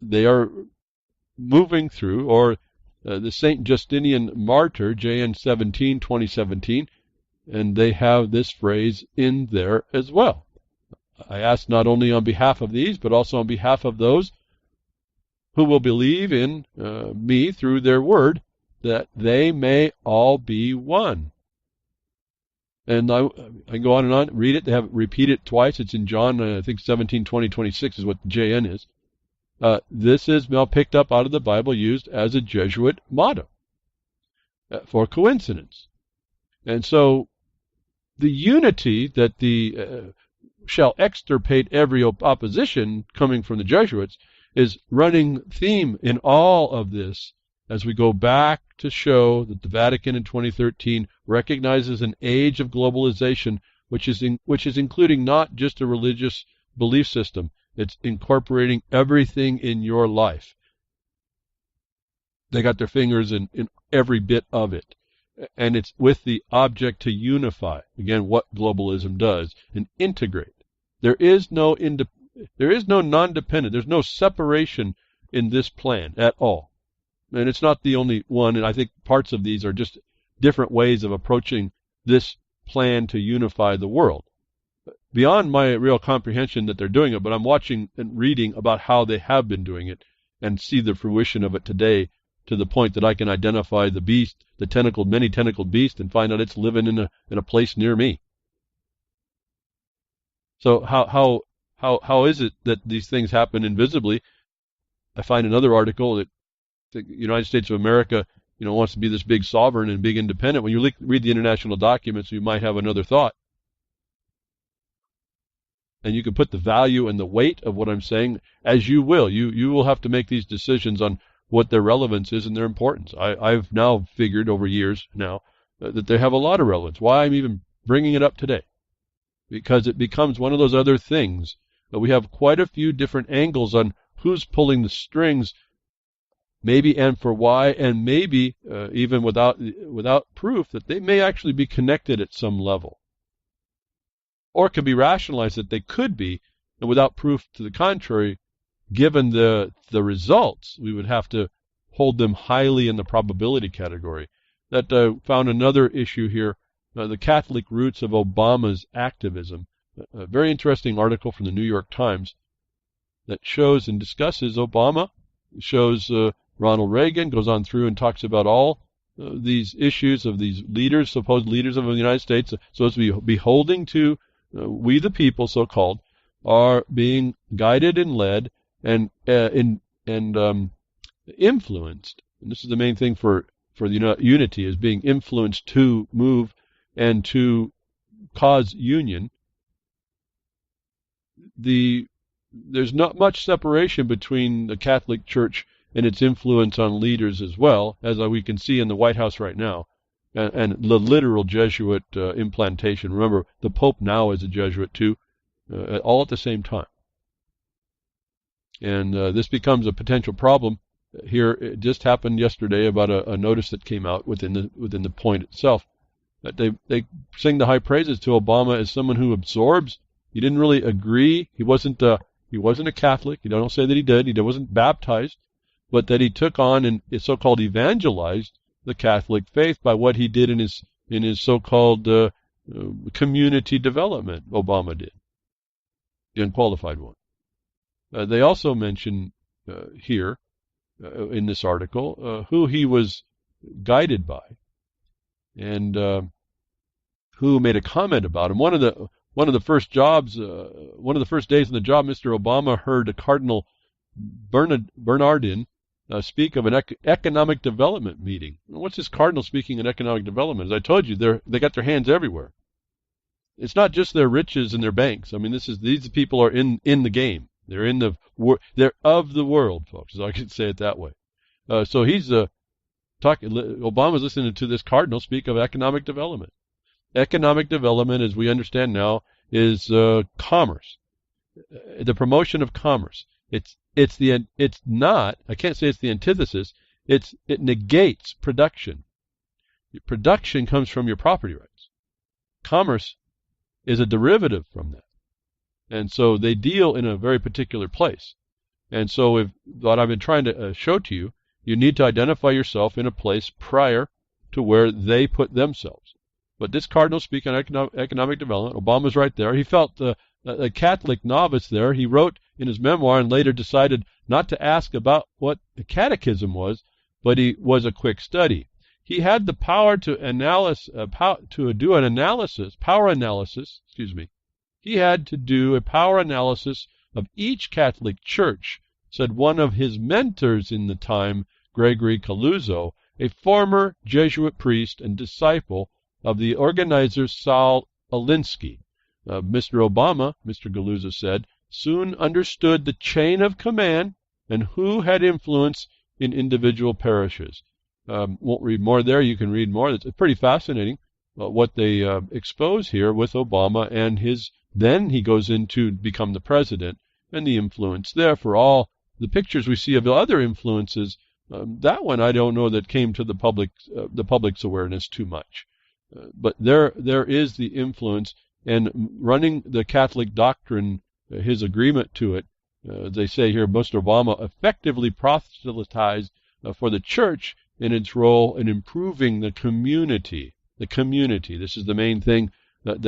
they are moving through, or the St. Justinian Martyr, JN 17, 2017, and they have this phrase in there as well. I ask not only on behalf of these, but also on behalf of those who will believe in me through their word, that they may all be one. And I go on and on, read it. They have repeat it twice. It's in John, I think 17, 20, 26 is what the JN is. This is now picked up out of the Bible, used as a Jesuit motto for coincidence. And so the unity that the shall extirpate every opposition coming from the Jesuits is running theme in all of this, as we go back to show that the Vatican in 2013 recognizes an age of globalization, which is including not just a religious belief system. It's incorporating everything in your life. They got their fingers in every bit of it. And it's with the object to unify. Again, what globalism does, and integrate. There is no non-dependent. There's no separation in this plan at all. And it's not the only one, and I think parts of these are just different ways of approaching this plan to unify the world. Beyond my real comprehension that they're doing it, but I'm watching and reading about how they have been doing it and see the fruition of it today, to the point that I can identify the beast, the many-tentacled beast, and find out it's living in a place near me. So how is it that these things happen invisibly? I find another article that the United States of America, wants to be this big sovereign and big independent. When you read the international documents, you might have another thought. And you can put the value and the weight of what I'm saying as you will. You will have to make these decisions on what their relevance is and their importance. I've now figured over years now that they have a lot of relevance. Why I'm even bringing it up today? Because it becomes one of those other things that we have quite a few different angles on who's pulling the strings, maybe, and for why, and maybe even without proof that they may actually be connected at some level. Or it can be rationalized that they could be, and without proof to the contrary, given the results, we would have to hold them highly in the probability category. That found another issue here, the Catholic roots of Obama's activism. A very interesting article from the New York Times that shows and discusses Obama, shows Ronald Reagan, goes on through and talks about all these issues of these leaders, supposed leaders of the United States, supposed to be beholding to we the people, so-called, are being guided and led and influenced. And this is the main thing for the unity, is being influenced to move and to cause union. There's not much separation between the Catholic Church and its influence on leaders as well, as we can see in the White House right now, and the literal Jesuit implantation. Remember, the Pope now is a Jesuit too, all at the same time. And this becomes a potential problem here. It just happened yesterday about a notice that came out within the point itself, that they sing the high praises to Obama as someone who absorbs. He didn't really agree. He wasn't a Catholic. You don't say that he did. He wasn't baptized, but that he took on and so-called evangelized the Catholic faith by what he did in his so-called community development. Obama did, the unqualified one. They also mention here in this article who he was guided by, and who made a comment about him. One of the first days in the job, Mr. Obama heard Cardinal Bernardin speak of an economic development meeting. What's this cardinal speaking in economic development? As I told you, they got their hands everywhere. It's not just their riches and their banks. I mean, these people are in the game. They're they're of the world, folks, as I can say it that way. So he's talking. Obama's listening to this cardinal speak of economic development. Economic development, as we understand now, is commerce, the promotion of commerce. It's not. I can't say it's the antithesis. It negates production. Production comes from your property rights. Commerce is a derivative from that. And so they deal in a very particular place. And so what I've been trying to show to you, you need to identify yourself in a place prior to where they put themselves. But this cardinal speaking on economic development, Obama's right there. He felt a Catholic novice there. He wrote in his memoir and later decided not to ask about what the catechism was, but he was a quick study. He had the power to do an analysis, power analysis, He had to do a power analysis of each Catholic church, said one of his mentors in the time, Gregory Caluzzo, a former Jesuit priest and disciple of the organizer Saul Alinsky. Mr. Obama, Mr. Galuzzo said, soon understood the chain of command and who had influence in individual parishes. Won't read more there. You can read more. It's pretty fascinating what they expose here with Obama and then he goes in to become the president and the influence there for all the pictures we see of the other influences That one I don't know that came to the public's awareness too much. But there is the influence, and running the Catholic doctrine, his agreement to it, they say here, Mr. Obama effectively proselytized for the church in its role in improving the community. The community. This is the main thing that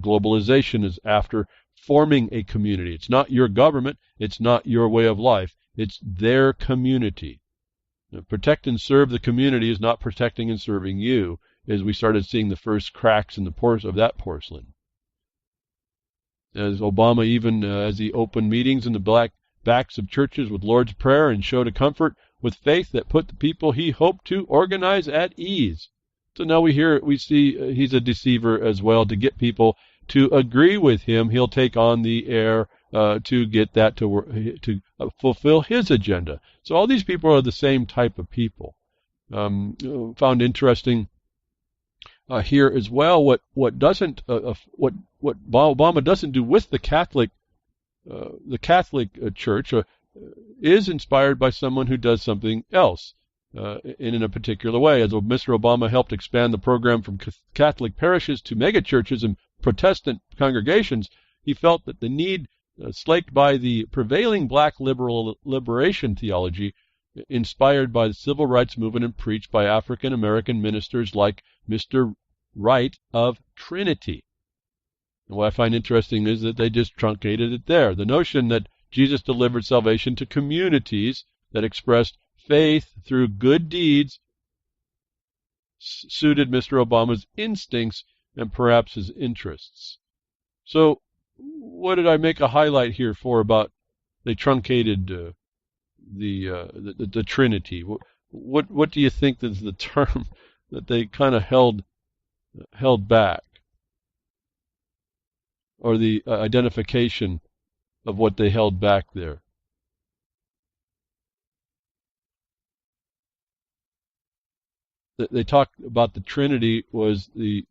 globalization is after, forming a community. It's not your government. It's not your way of life. It's their community. Protect and serve the community is not protecting and serving you, as we started seeing the first cracks in the pores of that porcelain. As Obama even, as he opened meetings in the backs of churches with Lord's Prayer and showed a comfort with faith that put the people he hoped to organize at ease. So now we see he's a deceiver as well. To get people to agree with him, he'll take on the air to get that to fulfill his agenda. So all these people are the same type of people. Found interesting here as well what Obama doesn't do with the Catholic Church is inspired by someone who does something else. In a particular way. As Mr. Obama helped expand the program from Catholic parishes to megachurches and Protestant congregations, he felt that the need slaked by the prevailing black liberation theology inspired by the civil rights movement and preached by African American ministers like Mr. Wright of Trinity. And what I find interesting is that they just truncated it there. The notion that Jesus delivered salvation to communities that expressed faith through good deeds suited Mr. Obama's instincts and perhaps his interests. So what did I make a highlight here for about they truncated the Trinity? What do you think is the term that they kind of held back, or the identification of what they held back there? They talked about the Trinity was the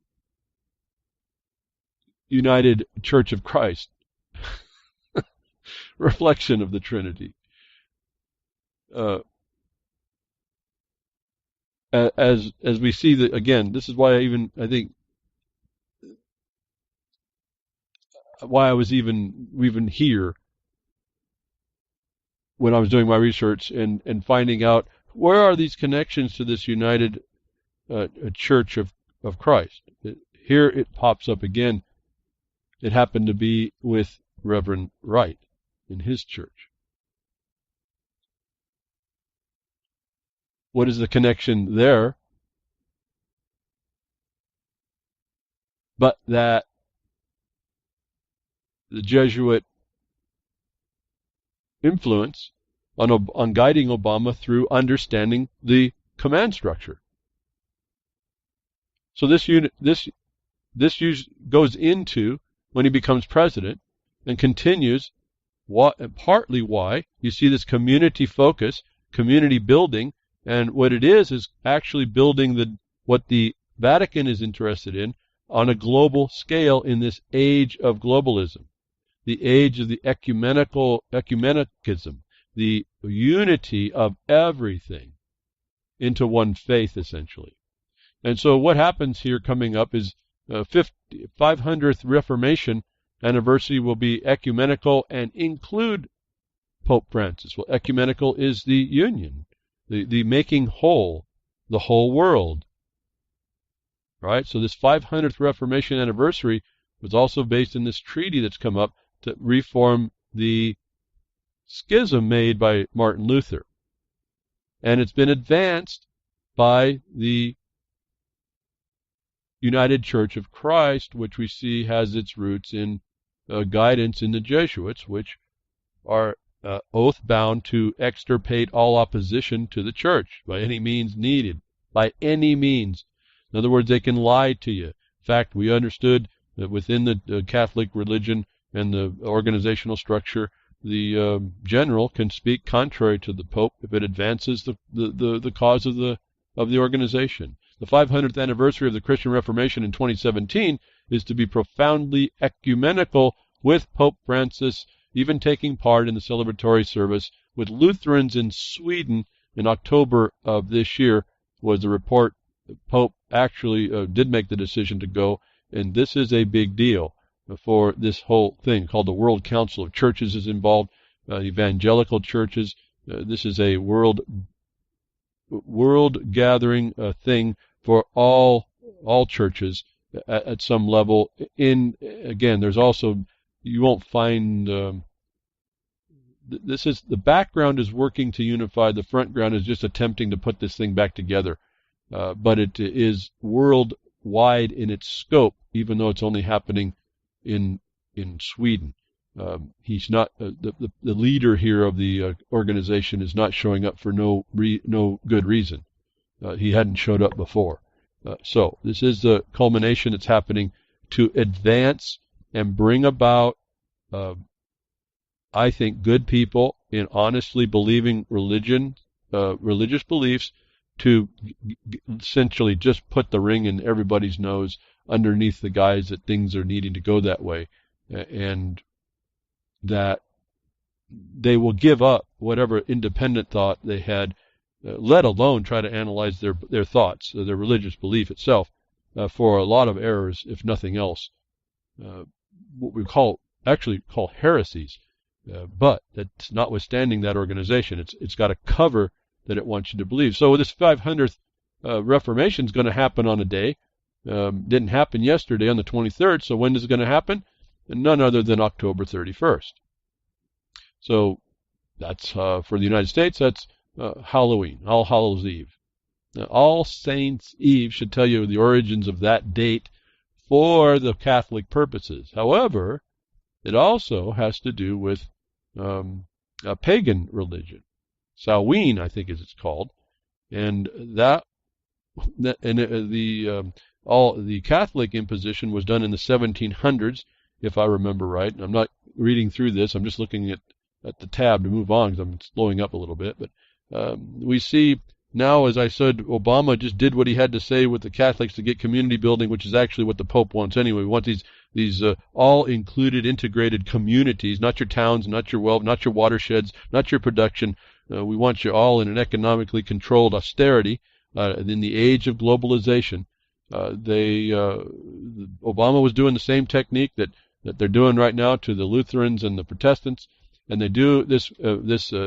United Church of Christ, reflection of the Trinity. As we see that again, this is why I think why I was even here when I was doing my research and finding out where are these connections to this United Church of Christ. Here it pops up again. It happened to be with Reverend Wright in his church. What is the connection there? But that the Jesuit influence on guiding Obama through understanding the command structure. So this goes into when he becomes president and continues partly why you see this community focus, community building, and what it is actually building what the Vatican is interested in on a global scale in this age of globalism, the age of the ecumenicism, the unity of everything into one faith, essentially. And so what happens here coming up is 500th Reformation anniversary will be ecumenical and include Pope Francis. Well, ecumenical is the union, the making whole, the whole world. Right? So this 500th Reformation anniversary was also based in this treaty that's come up to reform the schism made by Martin Luther. And it's been advanced by the United Church of Christ, which we see has its roots in guidance in the Jesuits, which are oath-bound to extirpate all opposition to the church by any means needed, by any means. In other words, they can lie to you. In fact, we understood that within the Catholic religion and the organizational structure, the general can speak contrary to the Pope if it advances the cause of the organization. The 500th anniversary of the Christian Reformation in 2017 is to be profoundly ecumenical with Pope Francis even taking part in the celebratory service with Lutherans in Sweden in October of this year. Was the report. The Pope actually did make the decision to go, and this is a big deal for this whole thing called the World Council of Churches is involved, evangelical churches. This is a world gathering thing for all churches at some level. Again, there's also, you won't find, this is, the background is working to unify, the front ground is just attempting to put this thing back together. But it is worldwide in its scope, even though it's only happening in Sweden. He's not the leader here of the organization is not showing up for no good reason. He hadn't showed up before. So this is the culmination. It's happening to advance and bring about, I think, good people in honestly believing religious beliefs, to essentially just put the ring in everybody's nose underneath the guise that things are needing to go that way, and that they will give up whatever independent thought they had, let alone try to analyze their thoughts, their religious belief itself, for a lot of errors, if nothing else, what we actually call heresies. But that's notwithstanding that organization, it's got a cover that it wants you to believe. So this 500th Reformation is going to happen on a day. Didn't happen yesterday on the 23rd, so when is it going to happen? None other than October 31st. So that's, for the United States, that's Halloween, All Hallows Eve. Now, All Saints Eve should tell you the origins of that date for the Catholic purposes. However, it also has to do with a pagan religion. Samhain, I think, as it's called, and the Catholic imposition was done in the 1700s, if I remember right. I'm not reading through this; I'm just looking at the tab to move on because I'm slowing up a little bit. But we see now, as I said, Obama just did what he had to say with the Catholics to get community building, which is actually what the Pope wants anyway. We want these all-included, integrated communities, not your towns, not your wealth, not your watersheds, not your production. We want you all in an economically controlled austerity in the age of globalization. Obama was doing the same technique that they're doing right now to the Lutherans and the Protestants, and they do this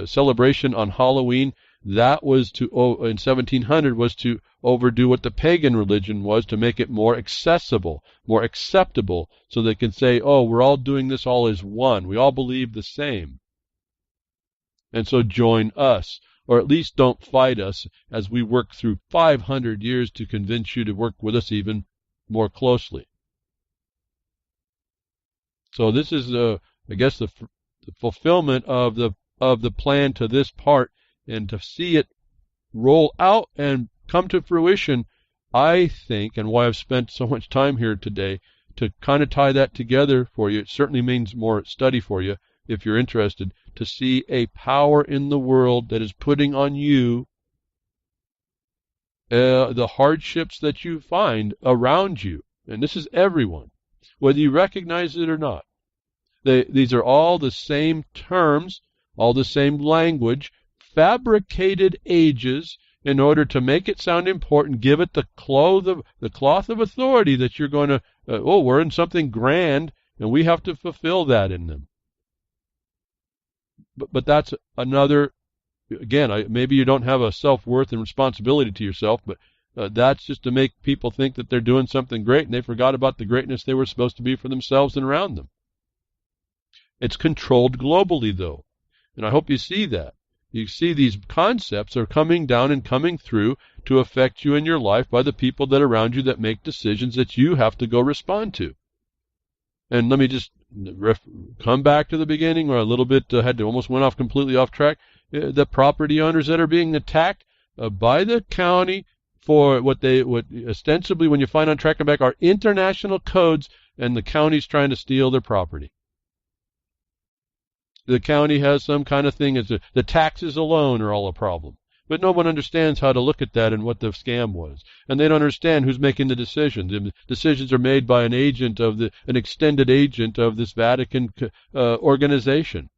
celebration on Halloween. That was in 1700 was to overdo what the pagan religion was, to make it more accessible, more acceptable, so they can say, oh, we're all doing this all as one. We all believe the same. And so join us, or at least don't fight us as we work through 500 years to convince you to work with us even more closely. So this is, I guess, the fulfillment of the plan to this part, and to see it roll out and come to fruition, I think, and why I've spent so much time here today, to kind of tie that together for you. It certainly means more study for you, if you're interested, to see a power in the world that is putting on you the hardships that you find around you. And this is everyone, whether you recognize it or not. These are all the same terms, all the same language, fabricated ages in order to make it sound important, give it the cloth of authority that you're going to, we're in something grand, and we have to fulfill that in them. But that's another, again, maybe you don't have a self-worth and responsibility to yourself, but that's just to make people think that they're doing something great, and they forgot about the greatness they were supposed to be for themselves and around them. It's controlled globally, though, and I hope you see that. You see these concepts are coming down and coming through to affect you in your life by the people that are around you that make decisions that you have to go respond to. And let me just come back to the beginning, where a little bit almost went off completely off track. The property owners that are being attacked by the county for what ostensibly, when you find on Track and Back, are international codes, and the county's trying to steal their property. The county has some kind of thing, the taxes alone are all a problem. But no one understands how to look at that and what the scam was. And they don't understand who's making the decisions. The decisions are made by an extended agent of this Vatican organization.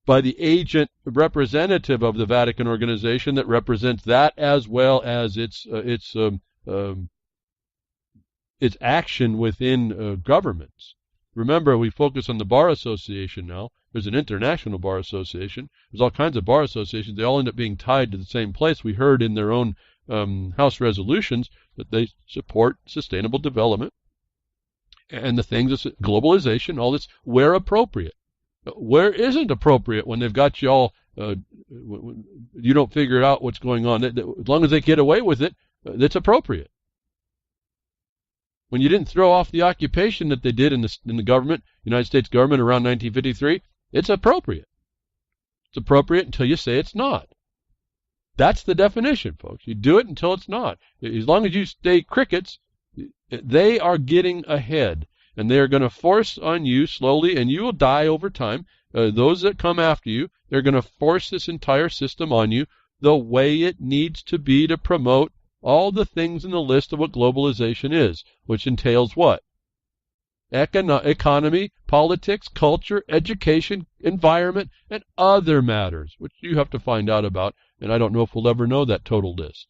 By the agent representative of the Vatican organization that represents that as well as its action within governments. Remember, we focus on the Bar Association now. There's an international bar association. There's all kinds of bar associations. They all end up being tied to the same place. We heard in their own House resolutions that they support sustainable development and the things, globalization, all this, where appropriate. Where isn't appropriate when they've got you all, you don't figure out what's going on. As long as they get away with it, it's appropriate. When you didn't throw off the occupation that they did in the government, United States government around 1953, it's appropriate. It's appropriate until you say it's not. That's the definition, folks. You do it until it's not. As long as you stay crickets, they are getting ahead. And they are going to force on you slowly, and you will die over time. Those that come after you, they're going to force this entire system on you the way it needs to be to promote all the things in the list of what globalization is, which entails what? Economy, politics, culture, education, environment, and other matters, which you have to find out about, and I don't know if we'll ever know that total list.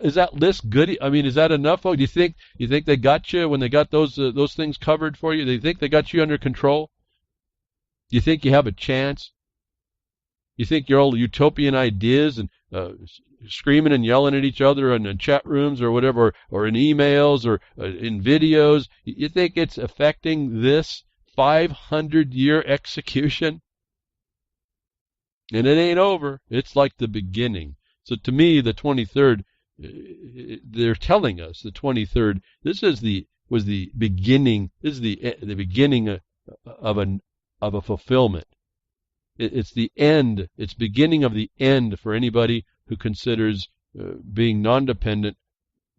Is that list good? I mean, is that enough? Oh, do you think they got you when they got those things covered for you? Do you think they got you under control? Do you think you have a chance? You think your old utopian ideas and screaming and yelling at each other in chat rooms or whatever, or in emails or in videos, you think it's affecting this 500-year execution? And it ain't over. It's like the beginning. So to me, the 23rd, they're telling us the 23rd. This was the beginning. This is the beginning of a fulfillment. It's the end. It's beginning of the end for anybody who considers being non-dependent,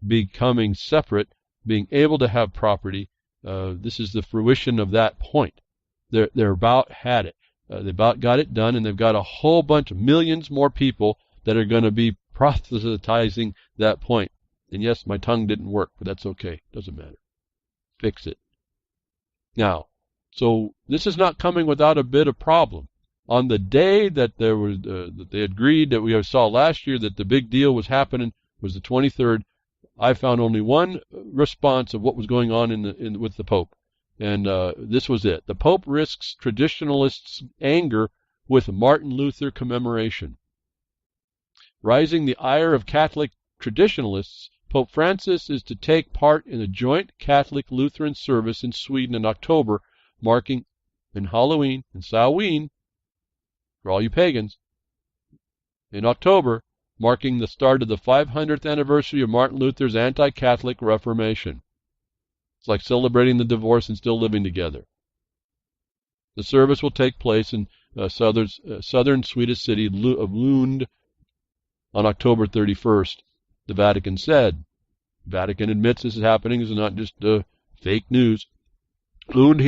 becoming separate, being able to have property. This is the fruition of that point. They're about had it. They about got it done, and they've got a whole bunch of millions more people that are going to be proselytizing that point. And yes, my tongue didn't work, but that's okay. Doesn't matter. Fix it. Now, so this is not coming without a bit of problem. On the day that there was that they agreed that we saw last year that the big deal was happening was the 23rd. I found only one response of what was going on with the Pope, and this was it. The Pope risks traditionalists' anger with Martin Luther commemoration. Rising the ire of Catholic traditionalists, Pope Francis is to take part in a joint Catholic-Lutheran service in Sweden in October, marking in Halloween and Samhain, for all you pagans, in October, marking the start of the 500th anniversary of Martin Luther's anti-Catholic Reformation. It's like celebrating the divorce and still living together. The service will take place in southern Swedish city of Lund on October 31st, the Vatican said. The Vatican admits this is happening. This is not just fake news. Lund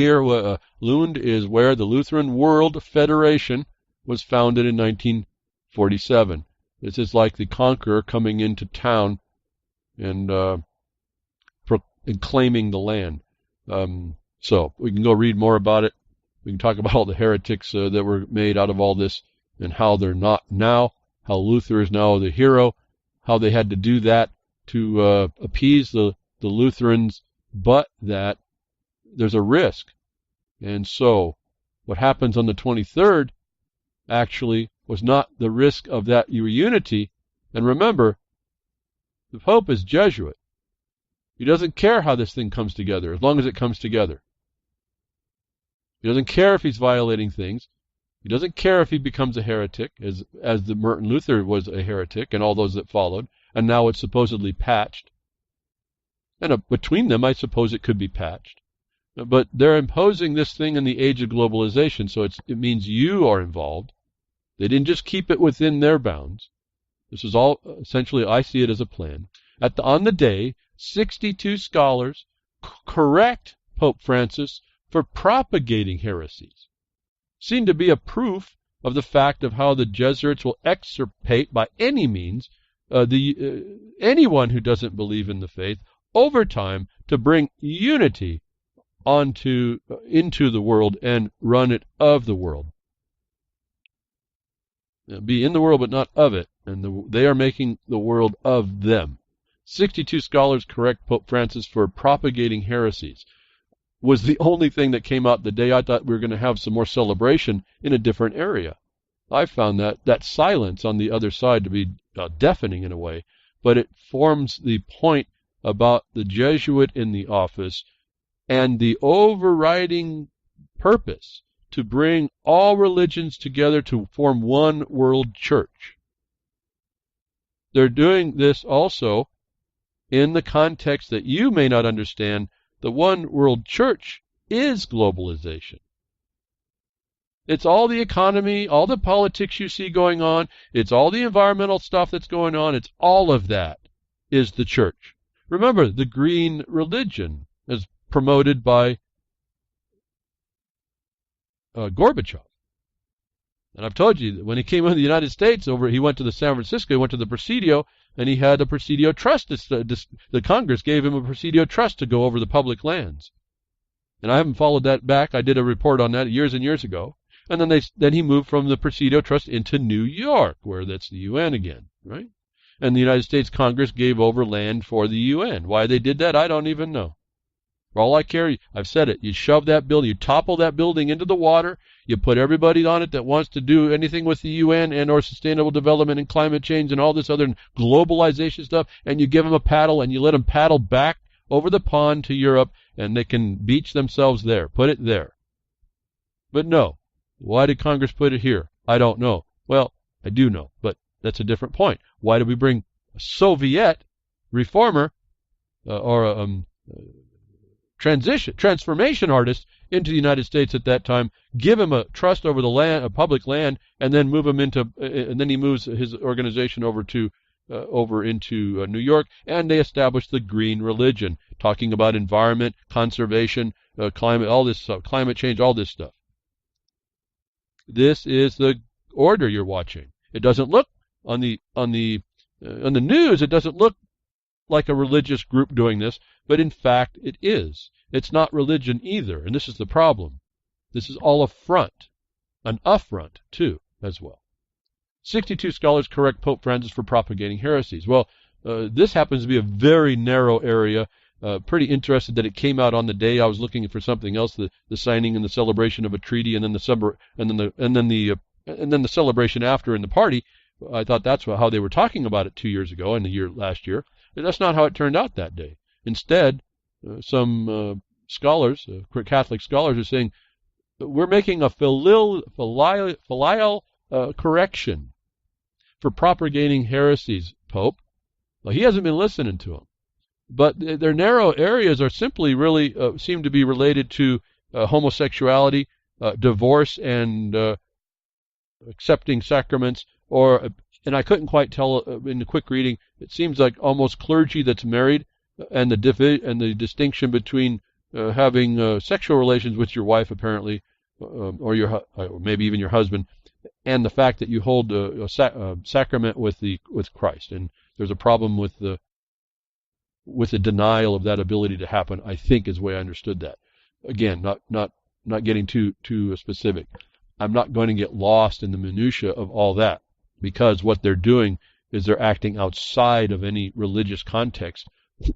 is where the Lutheran World Federation was founded in 1947. This is like the conqueror coming into town and claiming the land. So we can go read more about it. We can talk about all the heretics that were made out of all this and how they're not now, how Luther is now the hero, how they had to do that to appease the Lutherans, but that there's a risk. And so what happens on the 23rd actually was not the risk of that unity. And remember, the Pope is Jesuit. He doesn't care how this thing comes together, as long as it comes together. He doesn't care if he's violating things. He doesn't care if he becomes a heretic, as the Martin Luther was a heretic and all those that followed, and now it's supposedly patched. And between them, I suppose it could be patched. But they're imposing this thing in the age of globalization, so it means you are involved. They didn't just keep it within their bounds. This is all, essentially, I see it as a plan. On the day, 62 scholars correct Pope Francis for propagating heresies. seem to be a proof of the fact of how the Jesuits will extirpate by any means anyone who doesn't believe in the faith over time to bring unity into the world and run it of the world. Be in the world but not of it, and they are making the world of them. 62 scholars correct Pope Francis for propagating heresies was the only thing that came out the day I thought we were going to have some more celebration in a different area. I found that silence on the other side to be deafening in a way, but it forms the point about the Jesuit in the office and the overriding purpose to bring all religions together to form one world church. They're doing this also in the context that you may not understand. The one world church is globalization. It's all the economy, all the politics you see going on. It's all the environmental stuff that's going on. It's all of that is the church. Remember, the green religion is promoted by Gorbachev. And I've told you that when he came into the United States, he went to San Francisco, he went to the Presidio, and he had a Presidio trust. The Congress gave him a Presidio trust to go over the public lands. And I haven't followed that back. I did a report on that years and years ago. And then he moved from the Presidio trust into New York, where that's the UN again, right? And the United States Congress gave over land for the UN. Why they did that, I don't even know. For all I care, I've said it, you shove that building, you topple that building into the water, you put everybody on it that wants to do anything with the UN and or sustainable development and climate change and all this other globalization stuff, and you give them a paddle and you let them paddle back over the pond to Europe, and they can beach themselves there. Put it there. But no. Why did Congress put it here? I don't know. Well, I do know, but that's a different point. Why did we bring a Soviet reformer transformation artist into the United States at that time, give him a trust over the land, a public land, and then move him and then he moves his organization over into New York, and they established the green religion, talking about environment, conservation, climate, all this stuff, climate change, all this stuff. This is the order you're watching. It doesn't look on the news. It doesn't look like a religious group doing this, but in fact it is. It's not religion either, and this is the problem. This is all a front, an affront too, as well. 62 scholars correct Pope Francis for propagating heresies. Well, this happens to be a very narrow area. Pretty interested that it came out on the day I was looking for something else, the signing and the celebration of a treaty, and then the celebration after in the party. I thought that's how they were talking about it 2 years ago and last year. But that's not how it turned out that day. Instead, some scholars, Catholic scholars, are saying we're making a filial correction for propagating heresies, Pope. Well, he hasn't been listening to them. But their narrow areas are simply really seem to be related to homosexuality, divorce, and accepting sacraments, and I couldn't quite tell in the quick reading. It seems like almost clergy that's married, and the distinction between having sexual relations with your wife, apparently, or maybe even your husband, and the fact that you hold a sacrament with Christ. And there's a problem with the denial of that ability to happen, I think, is the way I understood that. Again, not getting too specific. I'm not going to get lost in the minutia of all that, because what they're doing is they're acting outside of any religious context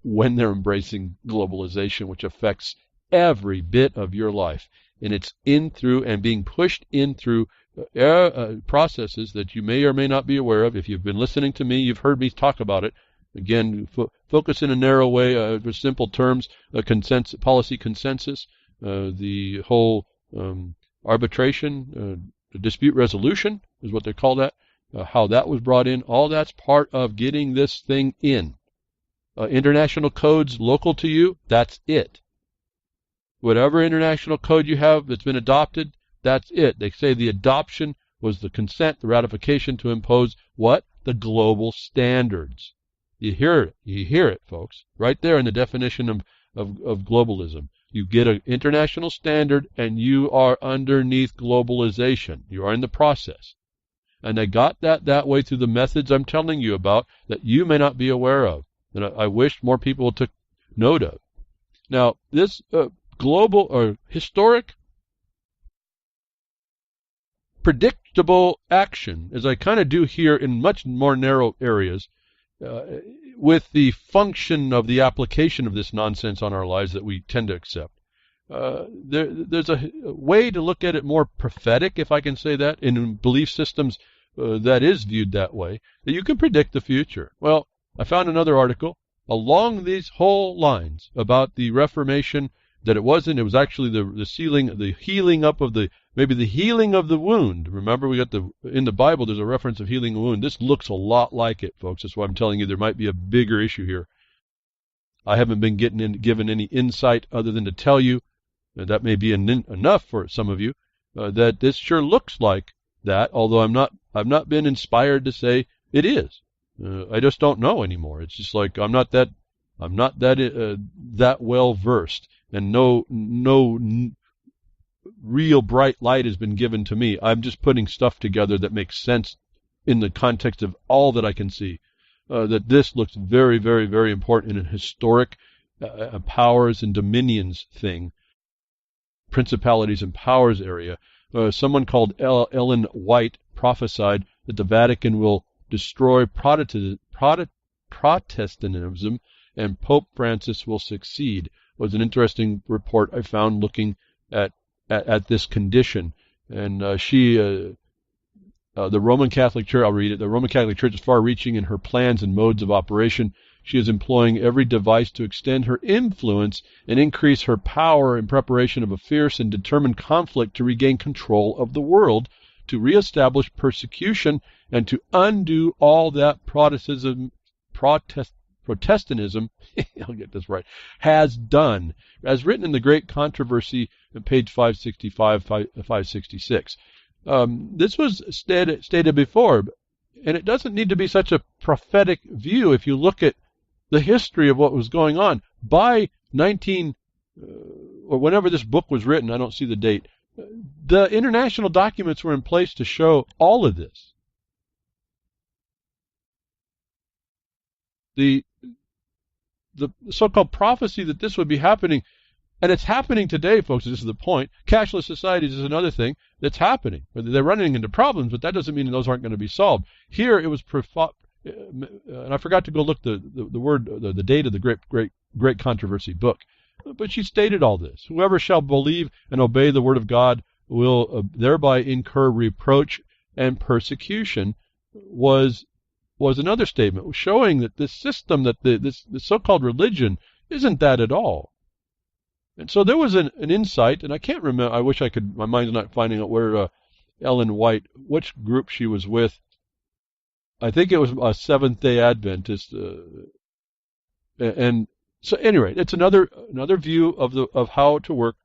when they're embracing globalization, which affects every bit of your life. And it's in through and being pushed in through processes that you may or may not be aware of. If you've been listening to me, you've heard me talk about it. Again, focus in a narrow way, with simple terms, policy consensus, the whole arbitration, dispute resolution is what they call that, how that was brought in. All that's part of getting this thing in. International codes local to you, that's it. Whatever international code you have that's been adopted, that's it. They say the adoption was the consent, the ratification to impose what? The global standards. You hear it, folks, right there in the definition of globalism. You get an international standard, and you are underneath globalization. You are in the process. And they got that way through the methods I'm telling you about that you may not be aware of, and I wish more people took note of. Now, this global or historic predictable action, as I kind of do here in much more narrow areas, with the function of the application of this nonsense on our lives that we tend to accept. There's a way to look at it more prophetic, if I can say that, in belief systems that is viewed that way, that you can predict the future. Well, I found another article along these whole lines about the Reformation, that it was actually the healing up of the healing of the wound. Remember, we got in the Bible there's a reference of healing a wound. This looks a lot like it, folks. That's why I'm telling you there might be a bigger issue here. I haven't been given any insight other than to tell you, and that may be enough for some of you, that this sure looks like that, although I've not been inspired to say it is. I just don't know anymore. It's just like I'm not that well versed, and no real bright light has been given to me. I'm just putting stuff together that makes sense in the context of all that I can see. That this looks very, very, very important in a historic powers and dominions thing, principalities and powers area. Someone called Ellen White prophesied that the Vatican will destroy Protestantism and Pope Francis will succeed. It was an interesting report I found looking at this condition. And the Roman Catholic Church, I'll read it. The Roman Catholic Church is far-reaching in her plans and modes of operation. She is employing every device to extend her influence and increase her power in preparation of a fierce and determined conflict to regain control of the world, to reestablish persecution, and to undo all that Protestantism, I'll get this right, has done, as written in the Great Controversy on page 565, 566. This was stated before, and it doesn't need to be such a prophetic view if you look at the history of what was going on. By or whenever this book was written, I don't see the date, the international documents were in place to show all of this. The so-called prophecy that this would be happening, and it's happening today, folks. This is the point. Cashless societies is another thing that's happening. They're running into problems, but that doesn't mean those aren't going to be solved. Here it was, and I forgot to go look the date of the Great Controversy book, but she stated all this. Whoever shall believe and obey the word of God will thereby incur reproach and persecution was another statement, showing that this system, that this so-called religion, isn't that at all. And so there was an insight, and I can't remember. I wish I could. My mind's not finding out where Ellen White, which group she was with. I think it was a Seventh-day Adventist. And so, anyway, it's another view of how to work.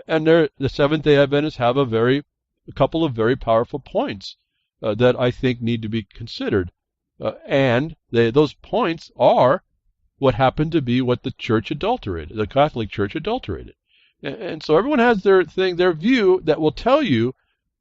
And the Seventh-day Adventists have a couple of very powerful points that I think need to be considered. And those points are what happened to be what the church adulterated, the Catholic Church adulterated. And so everyone has their view that will tell you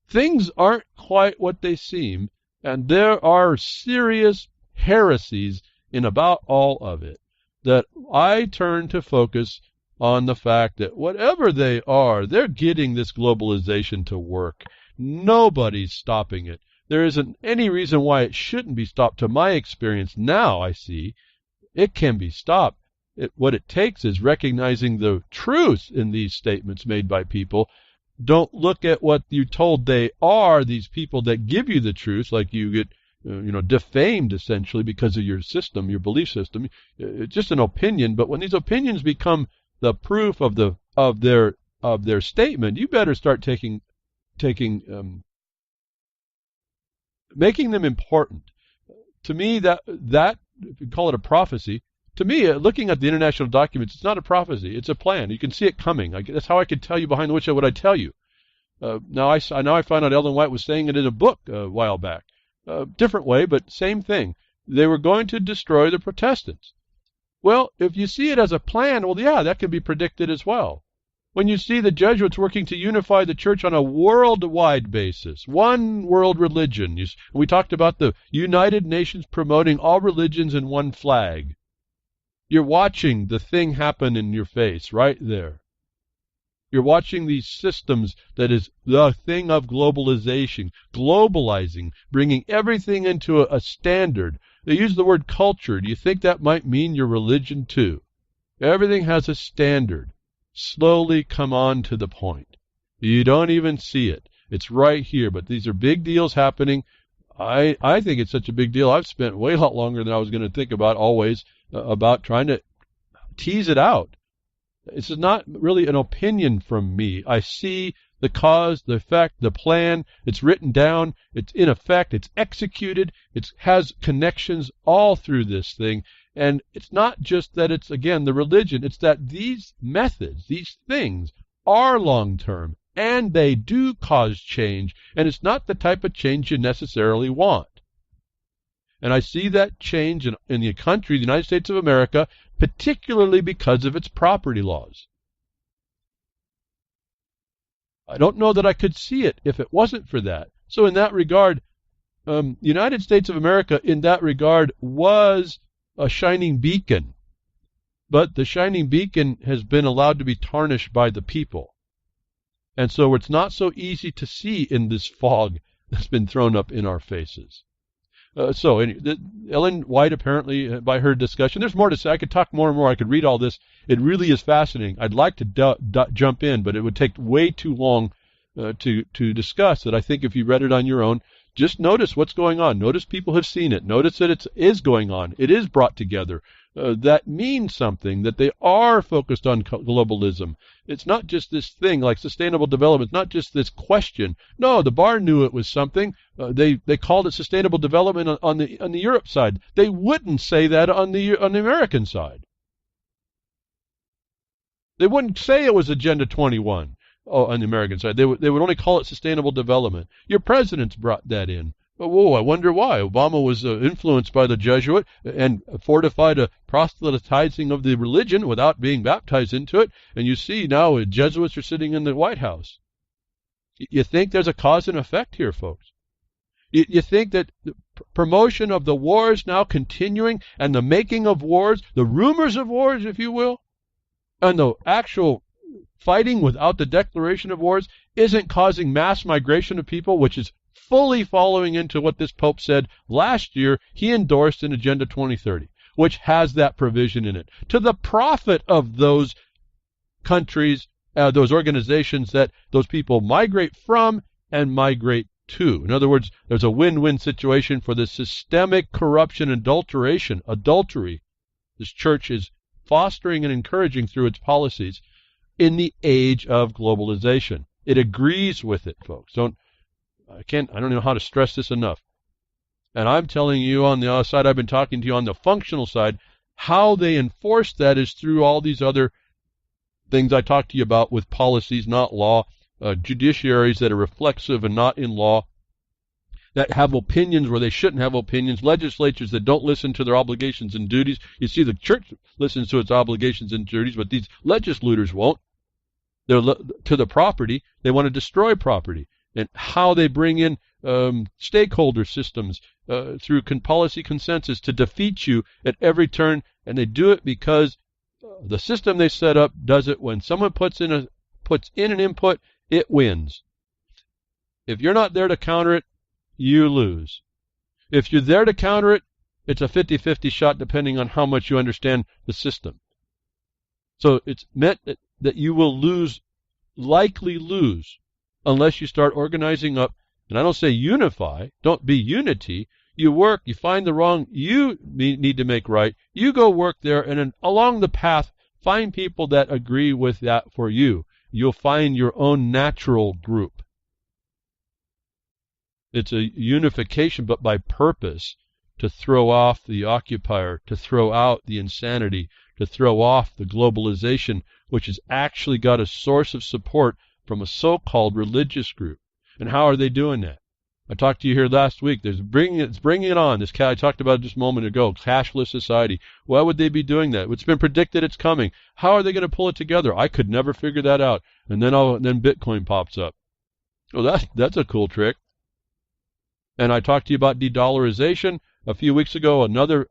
things aren't quite what they seem, and there are serious heresies in about all of it, that I turn to focus on the fact that whatever they are, they're getting this globalization to work. Nobody's stopping it. There isn't any reason why it shouldn't be stopped. To my experience now, I see it can be stopped. What it takes is recognizing the truth in these statements made by people. Don't look at what you're told they are, these people that give you the truth, like you get defamed essentially because of your system, your belief system. It's just an opinion, but when these opinions become the proof of their statement, you better start making them important. To me, that if you call it a prophecy, to me, looking at the international documents, it's not a prophecy. It's a plan. You can see it coming. That's how I could tell you behind the woodshed what I tell you. Now I found out Ellen White was saying it in a book a while back. Different way, but same thing. They were going to destroy the Protestants. Well, if you see it as a plan, well, yeah, that can be predicted as well. When you see the Jesuits working to unify the church on a worldwide basis, one world religion. We talked about the United Nations promoting all religions in one flag. You're watching the thing happen in your face right there. You're watching these systems that is the thing of globalization, globalizing, bringing everything into a standard. They use the word culture. Do you think that might mean your religion too? Everything has a standard. Slowly come on to the point. You don't even see it. It's right here, but these are big deals happening. I think it's such a big deal. I've spent way a lot longer than I was going to think about always about trying to tease it out. This is not really an opinion from me. I see the cause, the effect, the plan. It's written down. It's in effect. It's executed. It has connections all through this thing. And it's not just that it's, again, the religion. It's that these methods, these things, are long-term, and they do cause change. And it's not the type of change you necessarily want. And I see that change in the country, the United States of America, particularly because of its property laws. I don't know that I could see it if it wasn't for that. So in that regard, the United States of America, in that regard, was a shining beacon. But the shining beacon has been allowed to be tarnished by the people. And so it's not so easy to see in this fog that's been thrown up in our faces. Ellen White, apparently, by her discussion, there's more to say. I could talk more and more. I could read all this. It really is fascinating. I'd like to jump in, but it would take way too long to discuss it. I think if you read it on your own, just notice what's going on. Notice people have seen it. Notice that it is going on. It is brought together. That means something, that they are focused on globalism. It's not just this thing like sustainable development. It's not just this question. No, the bar knew it was something. They called it sustainable development on the Europe side. They wouldn't say that on the American side. They wouldn't say it was Agenda 21 on the American side. They would only call it sustainable development. Your presidents brought that in. Whoa, I wonder why. Obama was influenced by the Jesuit and fortified a proselytizing of the religion without being baptized into it. And you see now Jesuits are sitting in the White House. You think there's a cause and effect here, folks? You think that the promotion of the wars now continuing and the making of wars, the rumors of wars, if you will, and the actual fighting without the declaration of wars isn't causing mass migration of people, which is fully following into what this Pope said last year he endorsed in Agenda 2030, which has that provision in it, to the profit of those countries, those organizations that those people migrate from and migrate to. In other words, there's a win-win situation for the systemic corruption and adultery this church is fostering and encouraging through its policies in the age of globalization. It agrees with it, folks. I don't know how to stress this enough. And I'm telling you on the other side, I've been talking to you on the functional side, how they enforce that is through all these other things I talked to you about with policies, not law, judiciaries that are reflexive and not in law, that have opinions where they shouldn't have opinions, legislatures that don't listen to their obligations and duties. You see, the church listens to its obligations and duties, but these legislators won't. They're to the property. They want to destroy property. And how they bring in stakeholder systems through policy consensus to defeat you at every turn. And they do it because the system they set up does it when someone puts in an input, it wins. If you're not there to counter it, you lose. If you're there to counter it, it's a 50-50 shot depending on how much you understand the system. So it's meant that you will likely lose, unless you start organizing up. And I don't say unify, don't be unity. You work, you find the wrong you need to make right. You go work there, and then along the path, find people that agree with that for you. You'll find your own natural group. It's a unification, but by purpose, to throw off the occupier, to throw out the insanity, to throw off the globalization, which has actually got a source of support from a so-called religious group. And how are they doing that? I talked to you here last week. It's bringing it on. I talked about it just a moment ago. Cashless society. Why would they be doing that? It's been predicted it's coming. How are they going to pull it together? I could never figure that out. And then Bitcoin pops up. Oh, that's a cool trick. And I talked to you about de-dollarization a few weeks ago. Another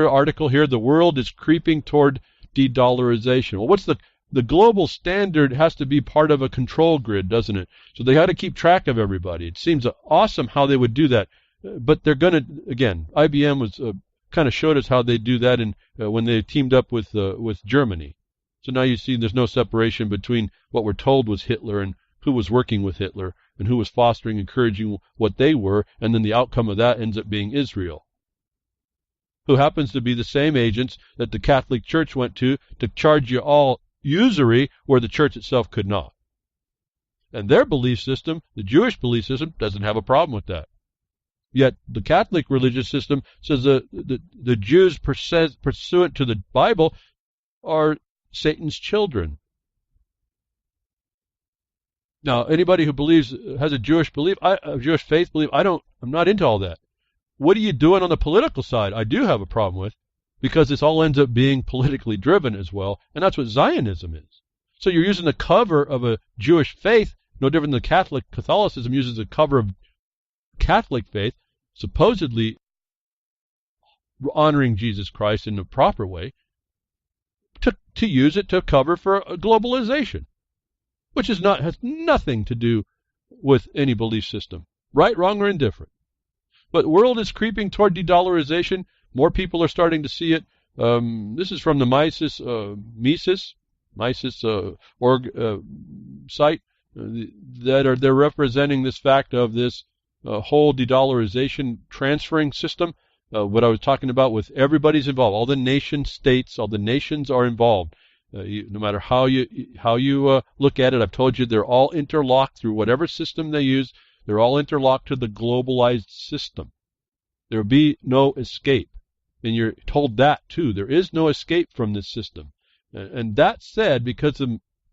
article here. The world is creeping toward de-dollarization. Well, what's the global standard has to be part of a control grid, doesn't it? So they got to keep track of everybody. It seems awesome how they would do that. But they're going to, again, IBM was kind of showed us how they do that when they teamed up with Germany. So now you see there's no separation between what we're told was Hitler and who was working with Hitler and who was fostering, encouraging what they were, and then the outcome of that ends up being Israel, who happens to be the same agents that the Catholic Church went to charge you all usury where the church itself could not. And their belief system, the Jewish belief system, doesn't have a problem with that. Yet the Catholic religious system says the Jews pursuant to the Bible are Satan's children. Now, anybody who has a Jewish faith belief, I'm not into all that. What are you doing on the political side? I do have a problem with, because this all ends up being politically driven as well, and that's what Zionism is. So you're using the cover of a Jewish faith, no different than Catholicism uses the cover of Catholic faith, supposedly honoring Jesus Christ in the proper way, to use it to cover for globalization, which has nothing to do with any belief system, right, wrong, or indifferent. But the world is creeping toward de-dollarization. More people are starting to see it. This is from the Mises site. They're representing this fact of this whole de-dollarization transferring system. What I was talking about with everybody's involved. All the nation states, all the nations are involved. No matter how you look at it, I've told you they're all interlocked through whatever system they use. They're all interlocked to the globalized system. There will be no escape. And you're told that too. There is no escape from this system. And that said,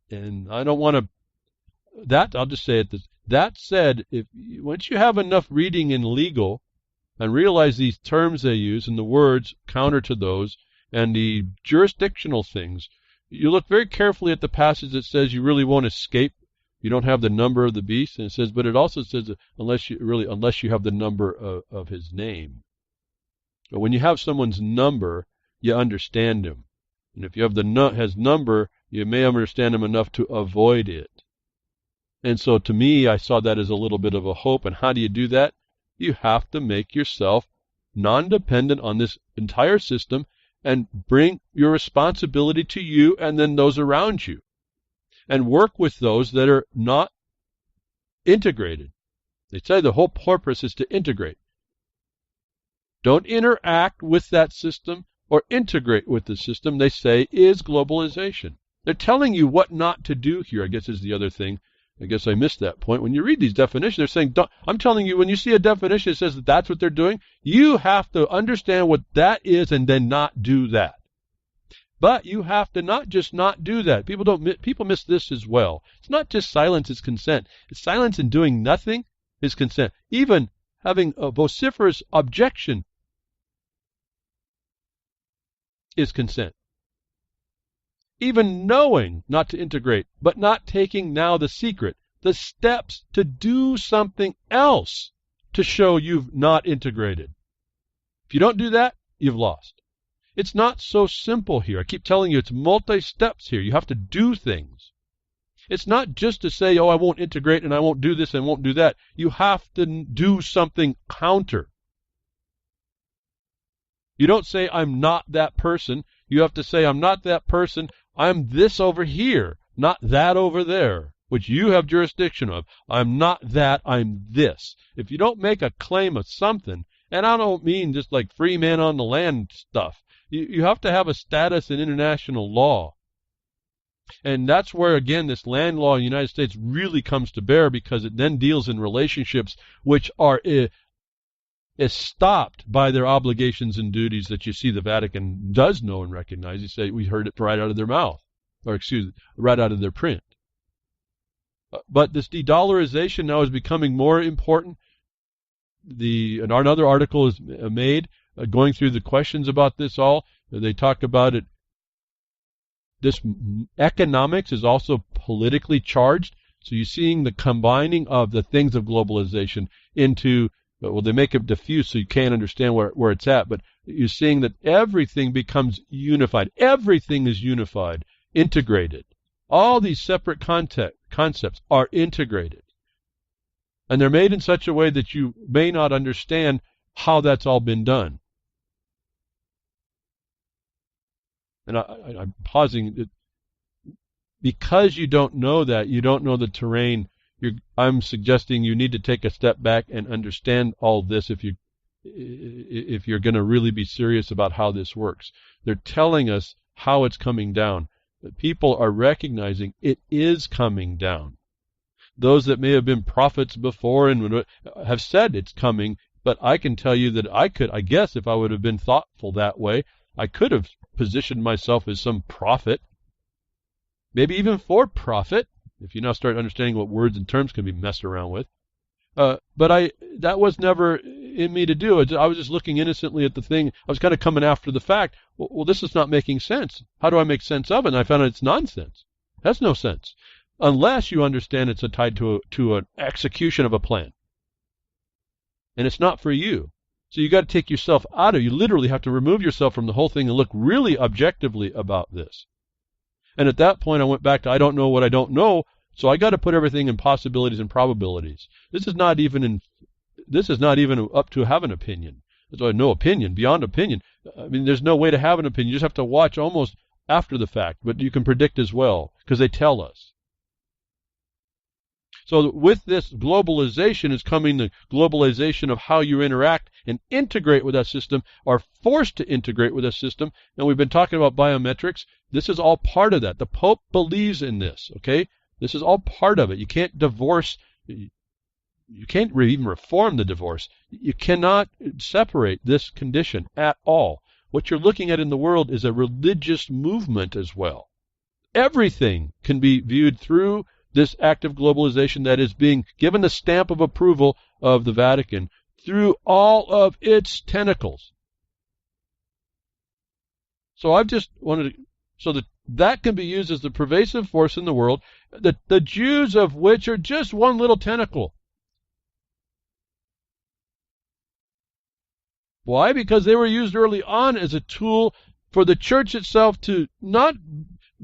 and I don't want to, I'll just say it this. That said, once you have enough reading in legal and realize these terms they use and the words counter to those and the jurisdictional things, you look very carefully at the passage that says you really won't escape. You don't have the number of the beast, and it says, but it also says unless you have the number of his name. But when you have someone's number, you understand him, and if you have his number, you may understand him enough to avoid it. And so, to me, I saw that as a little bit of a hope. And how do you do that? You have to make yourself non-dependent on this entire system, and bring your responsibility to you and then those around you. And work with those that are not integrated. They say the whole purpose is to integrate. Don't interact with that system or integrate with the system, they say, is globalization. They're telling you what not to do here, I guess is the other thing. I guess I missed that point. When you read these definitions, they're saying, I'm telling you, when you see a definition that says that that's what they're doing, you have to understand what that is and then not do that. But you have to not just not do that. People miss this as well. It's not just silence is consent. It's silence in doing nothing is consent. Even having a vociferous objection is consent. Even knowing not to integrate, but not taking now the steps to do something else to show you've not integrated. If you don't do that, you've lost. It's not so simple here. I keep telling you it's multi-steps here. You have to do things. It's not just to say, oh, I won't integrate and I won't do this and won't do that. You have to do something counter. You don't say, I'm not that person. You have to say, I'm not that person. I'm this over here, not that over there, which you have jurisdiction of. I'm not that, I'm this. If you don't make a claim of something, and I don't mean just like free man on the land stuff, you have to have a status in international law. And that's where, again, this land law in the United States really comes to bear, because it then deals in relationships which are is stopped by their obligations and duties that you see the Vatican does know and recognize. You say, we heard it right out of their mouth, or right out of their print. But this de-dollarization now is becoming more important. another article is made going through the questions about this all. They talk about it. This economics is also politically charged. So you're seeing the combining of the things of globalization into, well, they make it diffuse so you can't understand where it's at, but you're seeing that everything becomes unified. Everything is unified, integrated. All these separate concepts are integrated. And they're made in such a way that you may not understand how that's all been done. And I'm pausing. Because you don't know that, you don't know the terrain, I'm suggesting you need to take a step back and understand all this if you're going to really be serious about how this works. They're telling us how it's coming down. People are recognizing it is coming down. Those that may have been prophets before and have said it's coming, but I can tell you that I guess if I would have been thoughtful that way, I could have positioned myself as some prophet, maybe even for profit, if you now start understanding what words and terms can be messed around with. But that was never in me to do. I was just looking innocently at the thing. I was kind of coming after the fact. Well, this is not making sense. How do I make sense of it? And I found out it's nonsense. It has no sense. Unless you understand it's tied to an execution of a plan. And it's not for you. So you got to take yourself out of it. You literally have to remove yourself from the whole thing and look really objectively about this. And at that point, I went back to I don't know what I don't know, so I got to put everything in possibilities and probabilities. This is not even up to have an opinion. There's no opinion, beyond opinion. I mean, there's no way to have an opinion. You just have to watch almost after the fact, but you can predict as well, because they tell us. So with this globalization is coming the globalization of how you interact and integrate with that system, are forced to integrate with that system. And we've been talking about biometrics. This is all part of that. The Pope believes in this, okay? This is all part of it. You can't divorce, you can't even reform the divorce. You cannot separate this condition at all. What you're looking at in the world is a religious movement as well. Everything can be viewed through this act of globalization that is being given the stamp of approval of the Vatican through all of its tentacles. So I've just wanted to, so that can be used as the pervasive force in the world, the Jews of which are just one little tentacle. Why? Because they were used early on as a tool for the church itself to not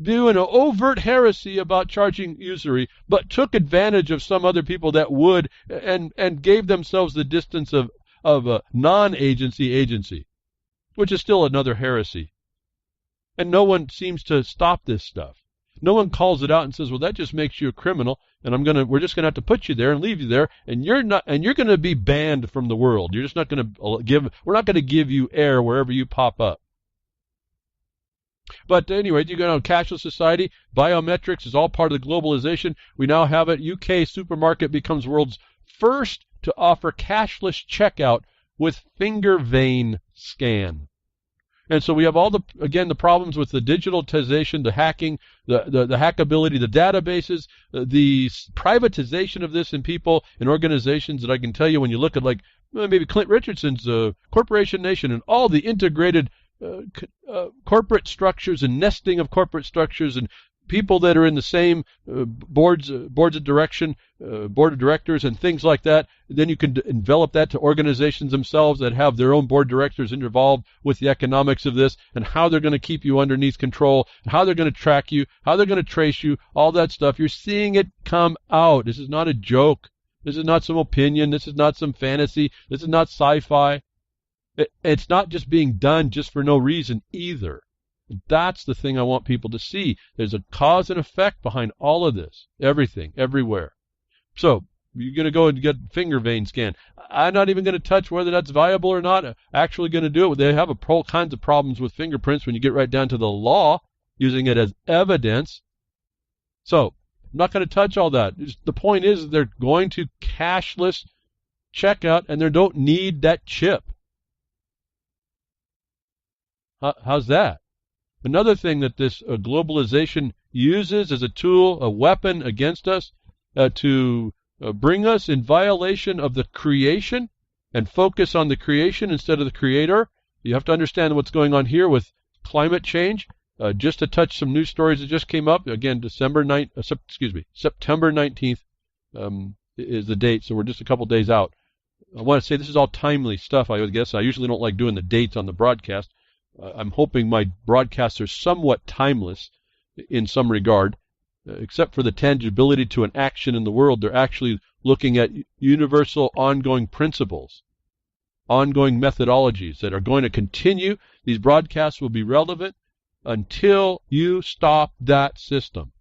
do an overt heresy about charging usury, but took advantage of some other people that would and gave themselves the distance of a non-agency agency, which is still another heresy. And no one seems to stop this stuff. No one calls it out and says, well, that just makes you a criminal, and we're just going to have to put you there and leave you there, and you're going to be banned from the world. You're just not going to we're not going to give you air wherever you pop up. But anyway, you go to cashless society. Biometrics is all part of the globalization. We now have it. UK supermarket becomes world's first to offer cashless checkout with finger vein scan. And so we have all the problems with the digitalization, the hacking, the hackability, the databases, the privatization of this in people and organizations that I can tell you when you look at like maybe Clint Richardson's Corporation Nation and all the integrated corporate structures and nesting of corporate structures and people that are in the same boards of direction, board of directors and things like that. Then you can envelop that to organizations themselves that have their own board of directors involved with the economics of this and how they're going to keep you underneath control, how they're going to track you, how they're going to trace you, all that stuff. You're seeing it come out. This is not a joke. This is not some opinion. This is not some fantasy. This is not sci-fi. It's not just being done just for no reason either. That's the thing I want people to see. There's a cause and effect behind all of this. Everything, everywhere. So, you're going to go and get finger vein scan. I'm not even going to touch whether that's viable or not. Actually going to do it. They have all kinds of problems with fingerprints when you get right down to the law, using it as evidence. So, I'm not going to touch all that. The point is they're going to cashless checkout and they don't need that chip. How's that? Another thing that this globalization uses as a tool, a weapon against us to bring us in violation of the creation and focus on the creation instead of the creator. You have to understand what's going on here with climate change. Just to touch some news stories that just came up. Again, September 19th is the date, so we're just a couple days out. I want to say this is all timely stuff, I would guess. I usually don't like doing the dates on the broadcast. I'm hoping my broadcasts are somewhat timeless in some regard, except for the tangibility to an action in the world. They're actually looking at universal ongoing principles, ongoing methodologies that are going to continue. These broadcasts will be relevant until you stop that system.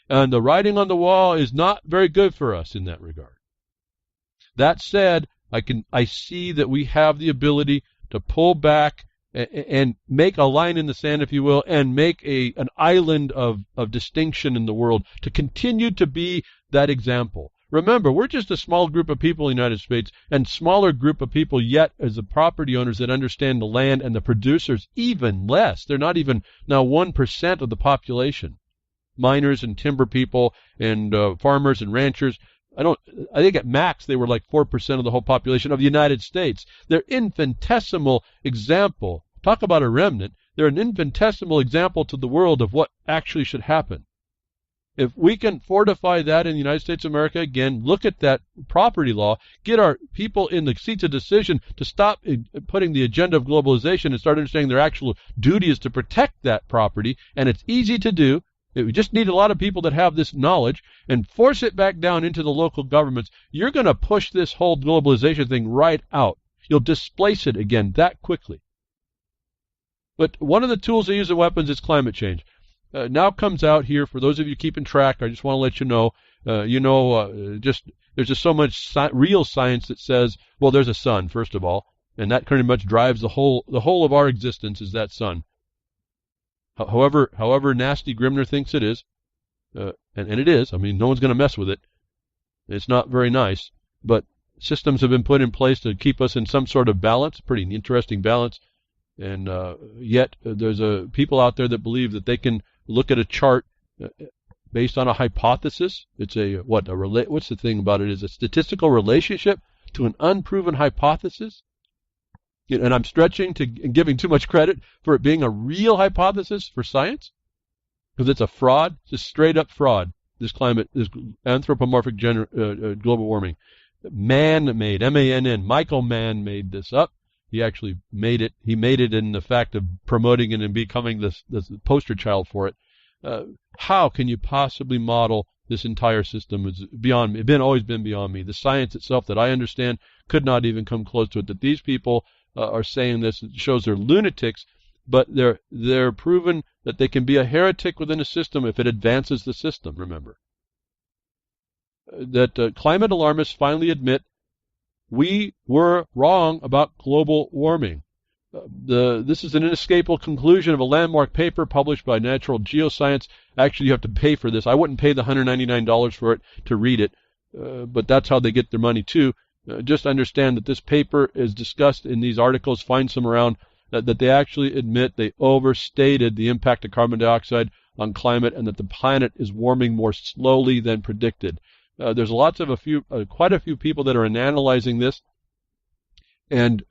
And the writing on the wall is not very good for us in that regard. That said, I see that we have the ability to pull back and make a line in the sand, if you will, and make an island of distinction in the world to continue to be that example. Remember, we're just a small group of people in the United States, and smaller group of people yet as the property owners that understand the land, and the producers even less. They're not even now 1% of the population. Miners and timber people and farmers and ranchers. I think at max they were like 4% of the whole population of the United States. They're infinitesimal example. Talk about a remnant. They're an infinitesimal example to the world of what actually should happen. If we can fortify that in the United States of America, again, look at that property law, get our people in the seats of decision to stop putting the agenda of globalization and start understanding their actual duty is to protect that property, and it's easy to do. We just need a lot of people that have this knowledge and force it back down into the local governments. You're going to push this whole globalization thing right out. You'll displace it again that quickly. But one of the tools they use as weapons is climate change. Now comes out here, for those of you keeping track, I just want to let you know, there's just so much real science that says, well, there's a sun, first of all, and that pretty much drives the whole of our existence is that sun. However nasty Grimner thinks it is, and it is, I mean, no one's going to mess with it. It's not very nice, but systems have been put in place to keep us in some sort of balance, pretty interesting balance, and yet there's people out there that believe that they can look at a chart based on a hypothesis. It's what's the thing about it? Is a statistical relationship to an unproven hypothesis. And I'm stretching and giving too much credit for it being a real hypothesis for science, because it's a fraud. It's a straight up fraud. This anthropomorphic global warming, man-made, M-A-N-N. Michael Mann made this up. He actually made it. He made it in the fact of promoting it and becoming this poster child for it. How can you possibly model this entire system? Is beyond me. It's always been beyond me. The science itself that I understand could not even come close to it. That these people are saying this, it shows they're lunatics, but they're proven that they can be a heretic within a system if it advances the system. Remember that climate alarmists finally admit we were wrong about global warming. This is an inescapable conclusion of a landmark paper published by Natural Geoscience. Actually, you have to pay for this. I wouldn't pay the $199 for it to read it, but that's how they get their money too. Just understand that this paper is discussed in these articles, find some around, that they actually admit they overstated the impact of carbon dioxide on climate and that the planet is warming more slowly than predicted. There's quite a few people that are analyzing this, and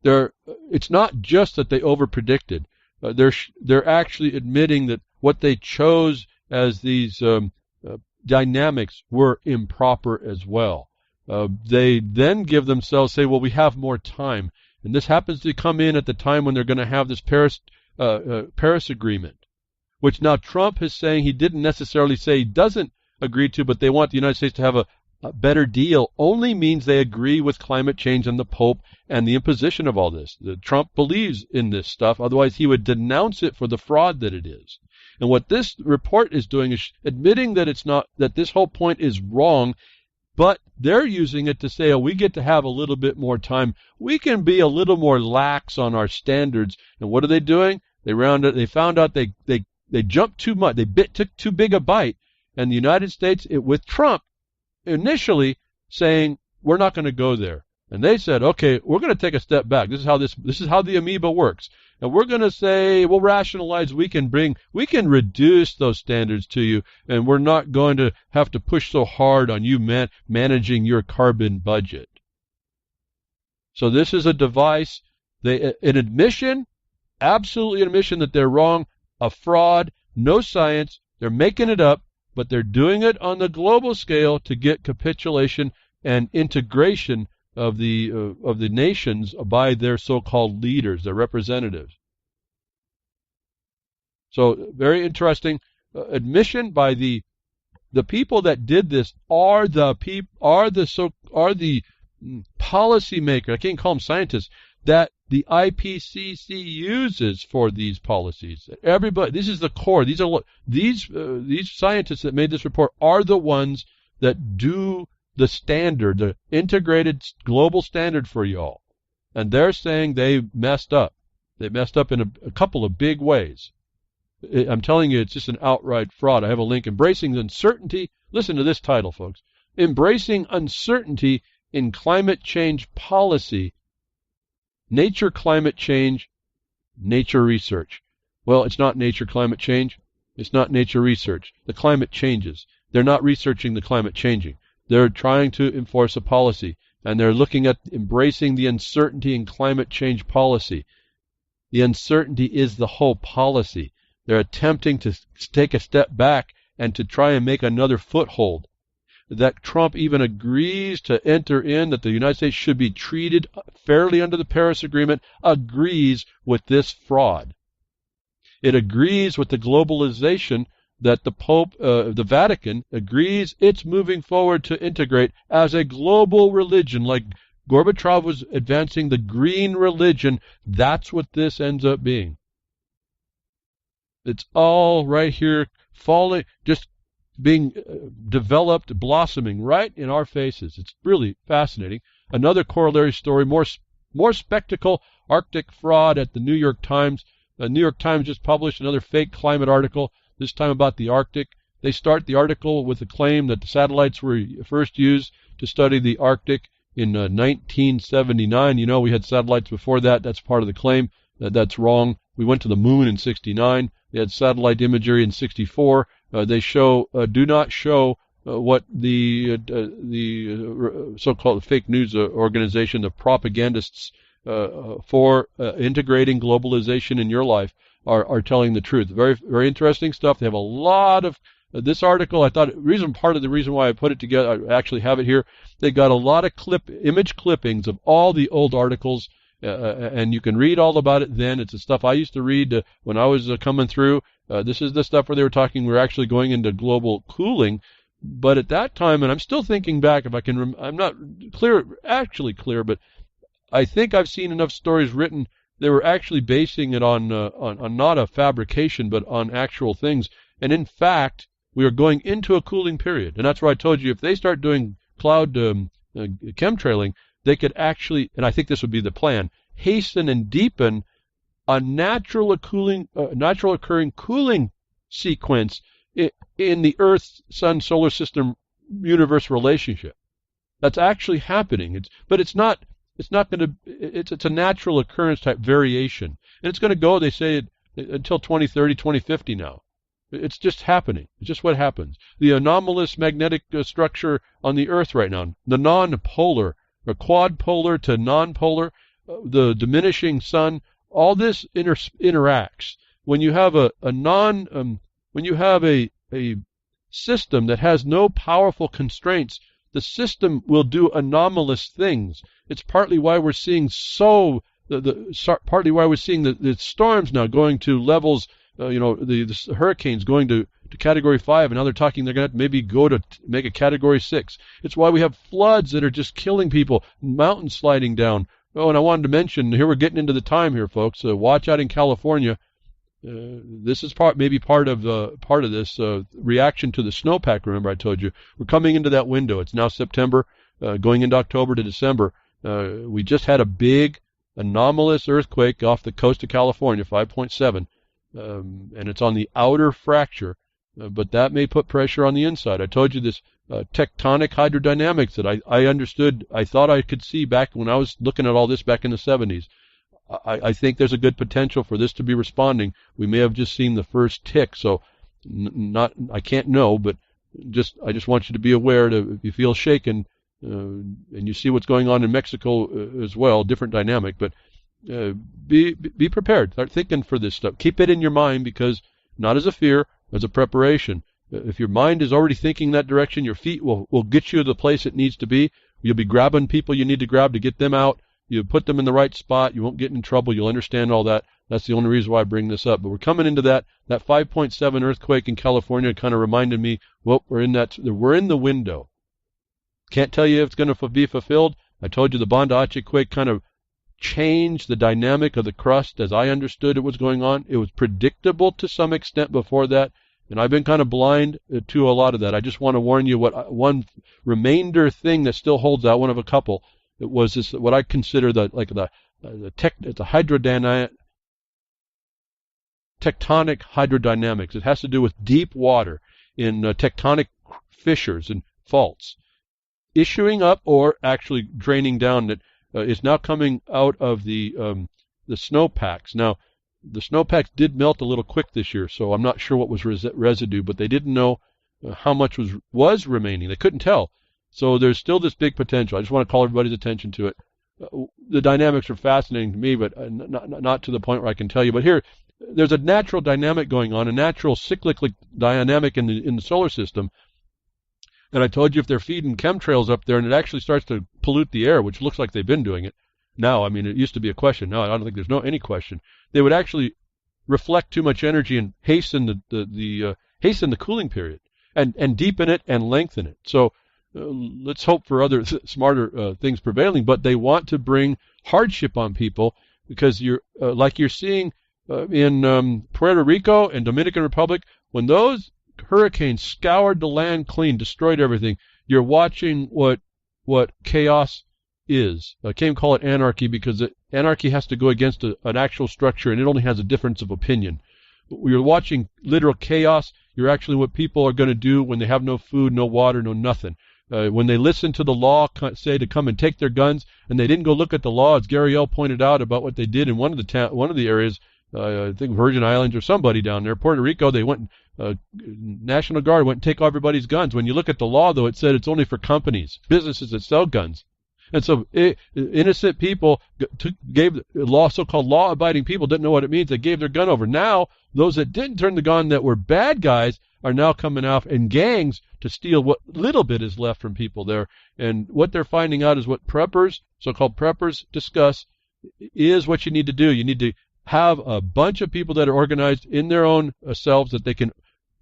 it's not just that they overpredicted. They're actually admitting that what they chose as these dynamics were improper as well. They then give themselves, say, well, we have more time. And this happens to come in at the time when they're going to have this Paris Agreement, which now Trump is saying he didn't necessarily say he doesn't agree to, but they want the United States to have a better deal, only means they agree with climate change and the Pope and the imposition of all this. Trump believes in this stuff, otherwise he would denounce it for the fraud that it is. And what this report is doing is admitting that it's not, that this whole point is wrong, but they're using it to say, oh, we get to have a little bit more time. We can be a little more lax on our standards. And what are they doing? They found out they jumped too much. Took too big a bite. And the United States, with Trump, initially saying, we're not going to go there. And they said, okay, we're going to take a step back. This is how the amoeba works. And we're going to say, we'll rationalize, we can reduce those standards to you, and we're not going to have to push so hard on you managing your carbon budget. So this is a device, an admission, absolutely an admission that they're wrong, a fraud, no science, they're making it up, but they're doing it on the global scale to get capitulation and integration of the nations by their so-called leaders, their representatives. So very interesting admission by the people that did this are the policymakers. I can't call them scientists, that the IPCC uses for these policies. Everybody, this is the core. These scientists that made this report are the ones that do the standard, the integrated global standard for y'all. And they're saying they messed up. They messed up in a couple of big ways. I'm telling you, it's just an outright fraud. I have a link. Embracing Uncertainty. Listen to this title, folks. Embracing Uncertainty in Climate Change Policy. Nature Climate Change, Nature Research. Well, it's not nature climate change. It's not nature research. The climate changes. They're not researching the climate changing. They're trying to enforce a policy, and they're looking at embracing the uncertainty in climate change policy. The uncertainty is the whole policy. They're attempting to take a step back and to try and make another foothold. That Trump even agrees to enter in, that the United States should be treated fairly under the Paris Agreement, agrees with this fraud. It agrees with the globalization that the Pope, the Vatican, agrees it's moving forward to integrate as a global religion, like Gorbachev was advancing the green religion. That's what this ends up being. It's all right here, falling, just being developed, blossoming right in our faces. It's really fascinating. Another corollary story, more spectacle, Arctic fraud at the New York Times. The New York Times just published another fake climate article, this time about the Arctic. They start the article with the claim that the satellites were first used to study the Arctic in 1979. You know, we had satellites before that. That's part of the claim. That's wrong. We went to the moon in 69. They had satellite imagery in 64. They do not show what the so-called fake news organization, the propagandists for integrating globalization in your life, are telling the truth. Very, very interesting stuff. They have a lot of this article. I thought part of the reason why I put it together, I actually have it here. They got a lot of image clippings of all the old articles. And you can read all about it then. It's the stuff I used to read when I was coming through. This is the stuff where they were talking we're actually going into global cooling. But at that time, and I'm still thinking back, if I can, I'm not actually clear, but I think I've seen enough stories written. They were actually basing it on not a fabrication, but on actual things. And in fact, we are going into a cooling period. And that's where I told you if they start doing cloud chemtrailing, they could actually, and I think this would be the plan, hasten and deepen a natural occurring cooling sequence in the Earth, Sun, solar system, universe relationship. That's actually happening. It's a natural occurrence type variation. And it's going to go, they say, until 2030, 2050 now. It's just happening. It's just what happens. The anomalous magnetic structure on the Earth right now, the non-polar, or quadpolar to non-polar, the diminishing sun, all this interacts. When you have when you have a system that has no powerful constraints, the system will do anomalous things. It's partly why we're seeing partly why we're seeing the storms now going to levels, the hurricanes going to Category 5, and now they're talking they're going to have to maybe go to make a Category 6. It's why we have floods that are just killing people, mountains sliding down. Oh, and I wanted to mention, here we're getting into the time here, folks. Watch out in California. This is maybe part of this reaction to the snowpack. Remember I told you. We're coming into that window. It's now September, going into October to December. We just had a big anomalous earthquake off the coast of California, 5.7. And it's on the outer fracture. But that may put pressure on the inside. I told you this tectonic hydrodynamics that I understood, I thought I could see back when I was looking at all this back in the 70s. I think there's a good potential for this to be responding. We may have just seen the first tick, so I can't know, but I just want you to be aware that if you feel shaken, and you see what's going on in Mexico as well, different dynamic, but be prepared. Start thinking for this stuff. Keep it in your mind, because not as a fear, as a preparation. If your mind is already thinking that direction, your feet will get you to the place it needs to be. You'll be grabbing people you need to grab to get them out. You put them in the right spot. You won't get in trouble. You'll understand all that. That's the only reason why I bring this up. But we're coming into that 5.7 earthquake in California kind of reminded me, well, we're in the window. Can't tell you if it's going to be fulfilled. I told you the Banda Aceh quake kind of changed the dynamic of the crust as I understood it was going on. It was predictable to some extent before that, and I've been kind of blind to a lot of that. I just want to warn you what one remainder thing that still holds out, one of a couple. It was this, what I consider the tectonic hydrodynamics. It has to do with deep water in tectonic fissures and faults, issuing up or actually draining down. That is now coming out of the snowpacks. Now, the snowpacks did melt a little quick this year, so I'm not sure what was residue, but they didn't know how much was remaining. They couldn't tell. So there's still this big potential. I just want to call everybody's attention to it. The dynamics are fascinating to me, but not to the point where I can tell you. But here, there's a natural dynamic going on, a natural cyclical dynamic in the solar system. And I told you if they're feeding chemtrails up there and it actually starts to pollute the air, which looks like they've been doing it. Now, I mean, it used to be a question. Now, I don't think there's any question. They would actually reflect too much energy and hasten the cooling period and deepen it and lengthen it. So let's hope for other smarter things prevailing. But they want to bring hardship on people because you're seeing in Puerto Rico and Dominican Republic, when those hurricanes scoured the land clean, destroyed everything. You're watching what chaos is. I can't call it anarchy because anarchy has to go against an actual structure, and it only has a difference of opinion. But you're watching literal chaos. You're actually what people are going to do when they have no food, no water, no nothing. When they listen to the law say to come and take their guns, and they didn't go look at the law, as Gary L. pointed out about what they did in one of the areas. I think Virgin Islands or somebody down there, Puerto Rico, they went, National Guard went and take everybody's guns. When you look at the law, though, it said it's only for companies, businesses that sell guns. And so innocent people gave the law, so-called law-abiding people didn't know what it means. They gave their gun over. Now, those that didn't turn the gun that were bad guys are now coming out in gangs to steal what little bit is left from people there. And what they're finding out is what preppers, so-called preppers, discuss is what you need to do. You need to have a bunch of people that are organized in their own selves that they can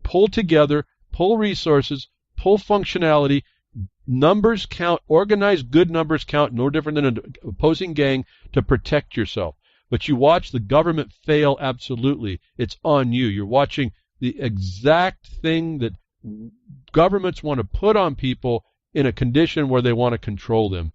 pull together, pull resources, pull functionality, numbers count, organized good numbers count, no different than an opposing gang, to protect yourself. But you watch the government fail absolutely. It's on you. You're watching the exact thing that governments want to put on people in a condition where they want to control them.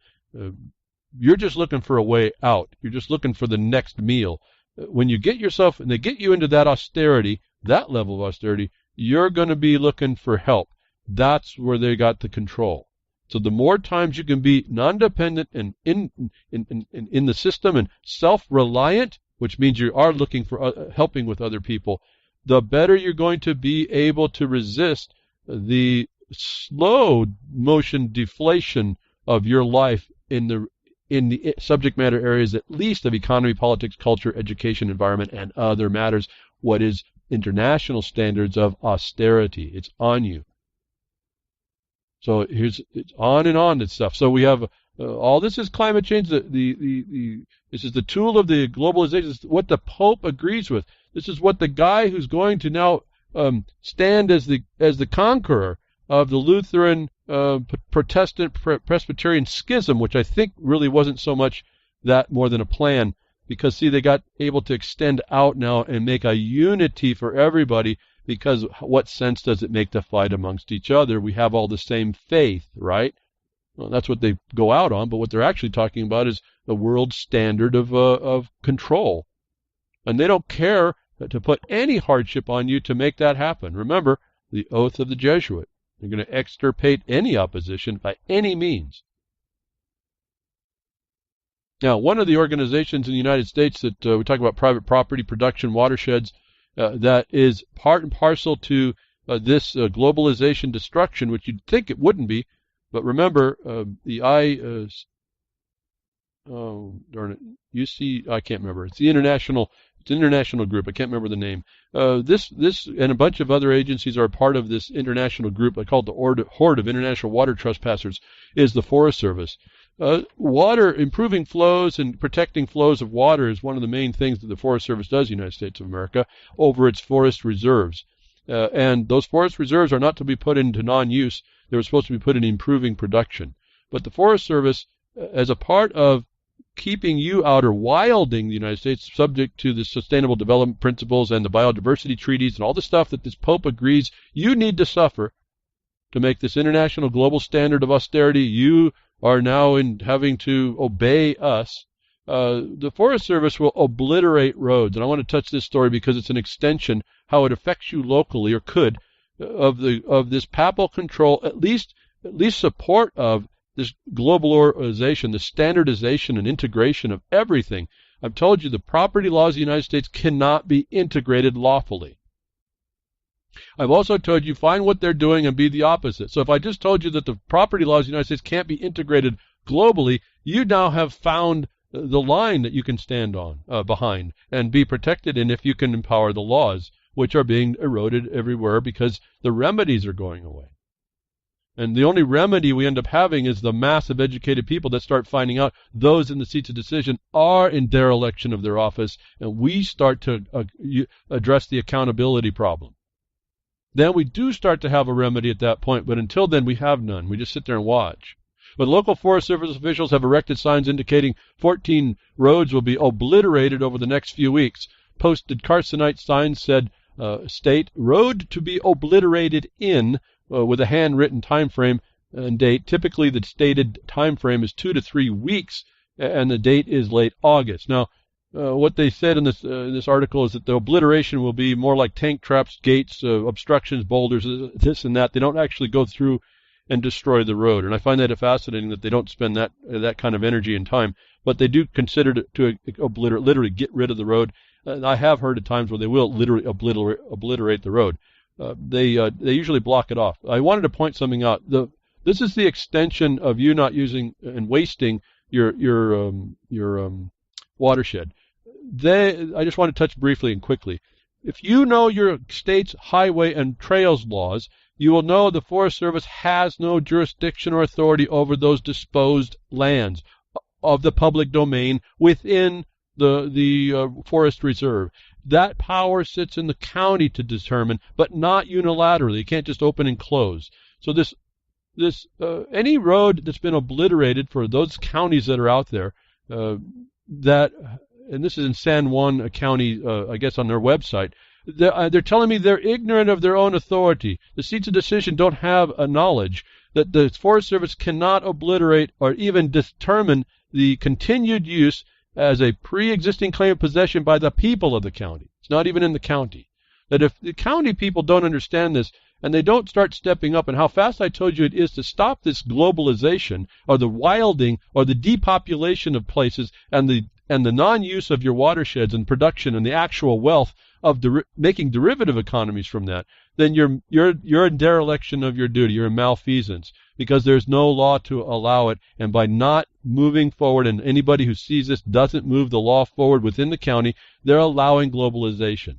You're just looking for a way out. You're just looking for the next meal. When you get yourself, and they get you into that austerity, that level of austerity, you're going to be looking for help. That's where they got the control. So the more times you can be non-dependent and in the system and self-reliant, which means you are looking for helping with other people, the better you're going to be able to resist the slow motion deflation of your life in the subject matter areas, at least of economy, politics, culture, education, environment, and other matters. What is international standards of austerity? It's on you. So it's on and on, this stuff. So we have all this is climate change. This is the tool of the globalization. This is what the Pope agrees with. This is what the guy who's going to now stand as the conqueror of the Lutheran Protestant Presbyterian schism, which I think really wasn't so much that more than a plan, because see, they got able to extend out now and make a unity for everybody, because what sense does it make to fight amongst each other? We have all the same faith, right? Well, that's what they go out on, but what they're actually talking about is the world standard of control. And they don't care to put any hardship on you to make that happen. Remember, the oath of the Jesuit. They're going to extirpate any opposition by any means. Now, one of the organizations in the United States that we talk about private property, production, watersheds, that is part and parcel to this globalization destruction, which you'd think it wouldn't be, But remember, oh, darn it, I can't remember. It's an international group. I can't remember the name. This and a bunch of other agencies are part of this international group. I call it the Horde of International Water Trespassers, is the Forest Service. Improving flows and protecting flows of water is one of the main things that the Forest Service does in the United States of America over its forest reserves. And those forest reserves are not to be put into non-use. They were supposed to be put in improving production. But the Forest Service, as a part of keeping you out or wilding the United States subject to the Sustainable Development Principles and the biodiversity treaties and all the stuff that this Pope agrees you need to suffer to make this international global standard of austerity, you are now having to obey us. The Forest Service will obliterate roads. And I want to touch this story because it's an extension, how it affects you locally, or could, of this papal control, at least support of this globalization, the standardization and integration of everything. I've told you the property laws of the United States cannot be integrated lawfully. I've also told you find what they're doing and be the opposite. So if I just told you that the property laws of the United States can't be integrated globally, you now have found the line that you can stand on behind and be protected in if you can empower the laws, which are being eroded everywhere because the remedies are going away. And the only remedy we end up having is the mass of educated people that start finding out those in the seats of decision are in dereliction of their office, and we start to address the accountability problem. Then we do start to have a remedy at that point, but until then we have none. We just sit there and watch. But local Forest Service officials have erected signs indicating 14 roads will be obliterated over the next few weeks. Posted carcinite signs said, state, road to be obliterated in, with a handwritten time frame and date. Typically the stated time frame is 2 to 3 weeks, and the date is late August. Now, what they said in this article is that the obliteration will be more like tank traps, gates, obstructions, boulders, this and that. They don't actually go through and destroy the road. And I find that fascinating that they don't spend that kind of energy and time, but they do consider to literally get rid of the road. I have heard at times where they will literally obliterate the road. They usually block it off. I wanted to point something out. This is the extension of you not using and wasting your watershed. I just want to touch briefly and quickly. If you know your state's highway and trails laws, you will know the Forest Service has no jurisdiction or authority over those disposed lands of the public domain within the forest reserve. That power sits in the county to determine, but not unilaterally. You can't just open and close. So any road that's been obliterated for those counties that are out there, and this is in San Juan County, I guess on their website, they're telling me they're ignorant of their own authority. The seats of decision don't have a knowledge that the Forest Service cannot obliterate or even determine the continued use as a pre-existing claim of possession by the people of the county. It's not even in the county. That if the county people don't understand this and they don't start stepping up, and how fast I told you it is to stop this globalization or the wilding or the depopulation of places and the non-use of your watersheds and production and the actual wealth of making derivative economies from that, then you're in dereliction of your duty. You're in malfeasance because there's no law to allow it. And by not moving forward, and anybody who sees this doesn't move the law forward within the county, they're allowing globalization.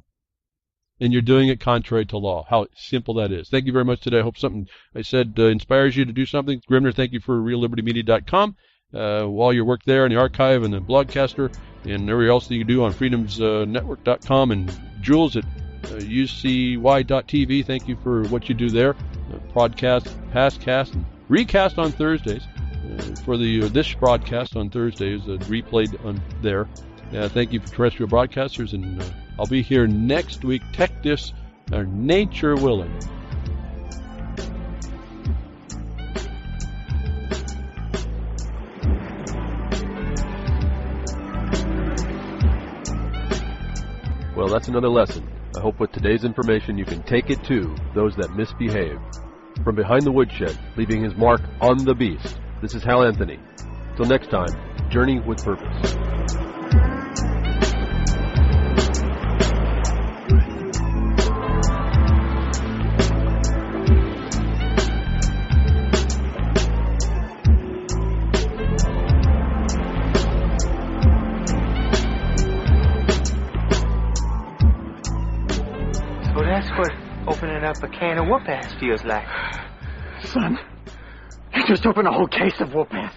And you're doing it contrary to law. How simple that is. Thank you very much today. I hope something I said inspires you to do something. Grimner, thank you for reallibertymedia.com. While you work there in the archive and the blogcaster and everywhere else that you do on freedomsnetwork.com, and Jules at ucy.tv. Thank you for what you do there. Podcast, pastcast, and recast on Thursdays. For this broadcast on Thursdays, replayed on there. Thank you for terrestrial broadcasters, and I'll be here next week. Tech Diffs are nature willing. Well, that's another lesson. I hope with today's information you can take it to those that misbehave. From behind the woodshed, leaving his mark on the beast, this is Hal Anthony. Till next time, journey with purpose. what opening up a can of whoop-ass feels like. Son, you just opened a whole case of whoop-ass.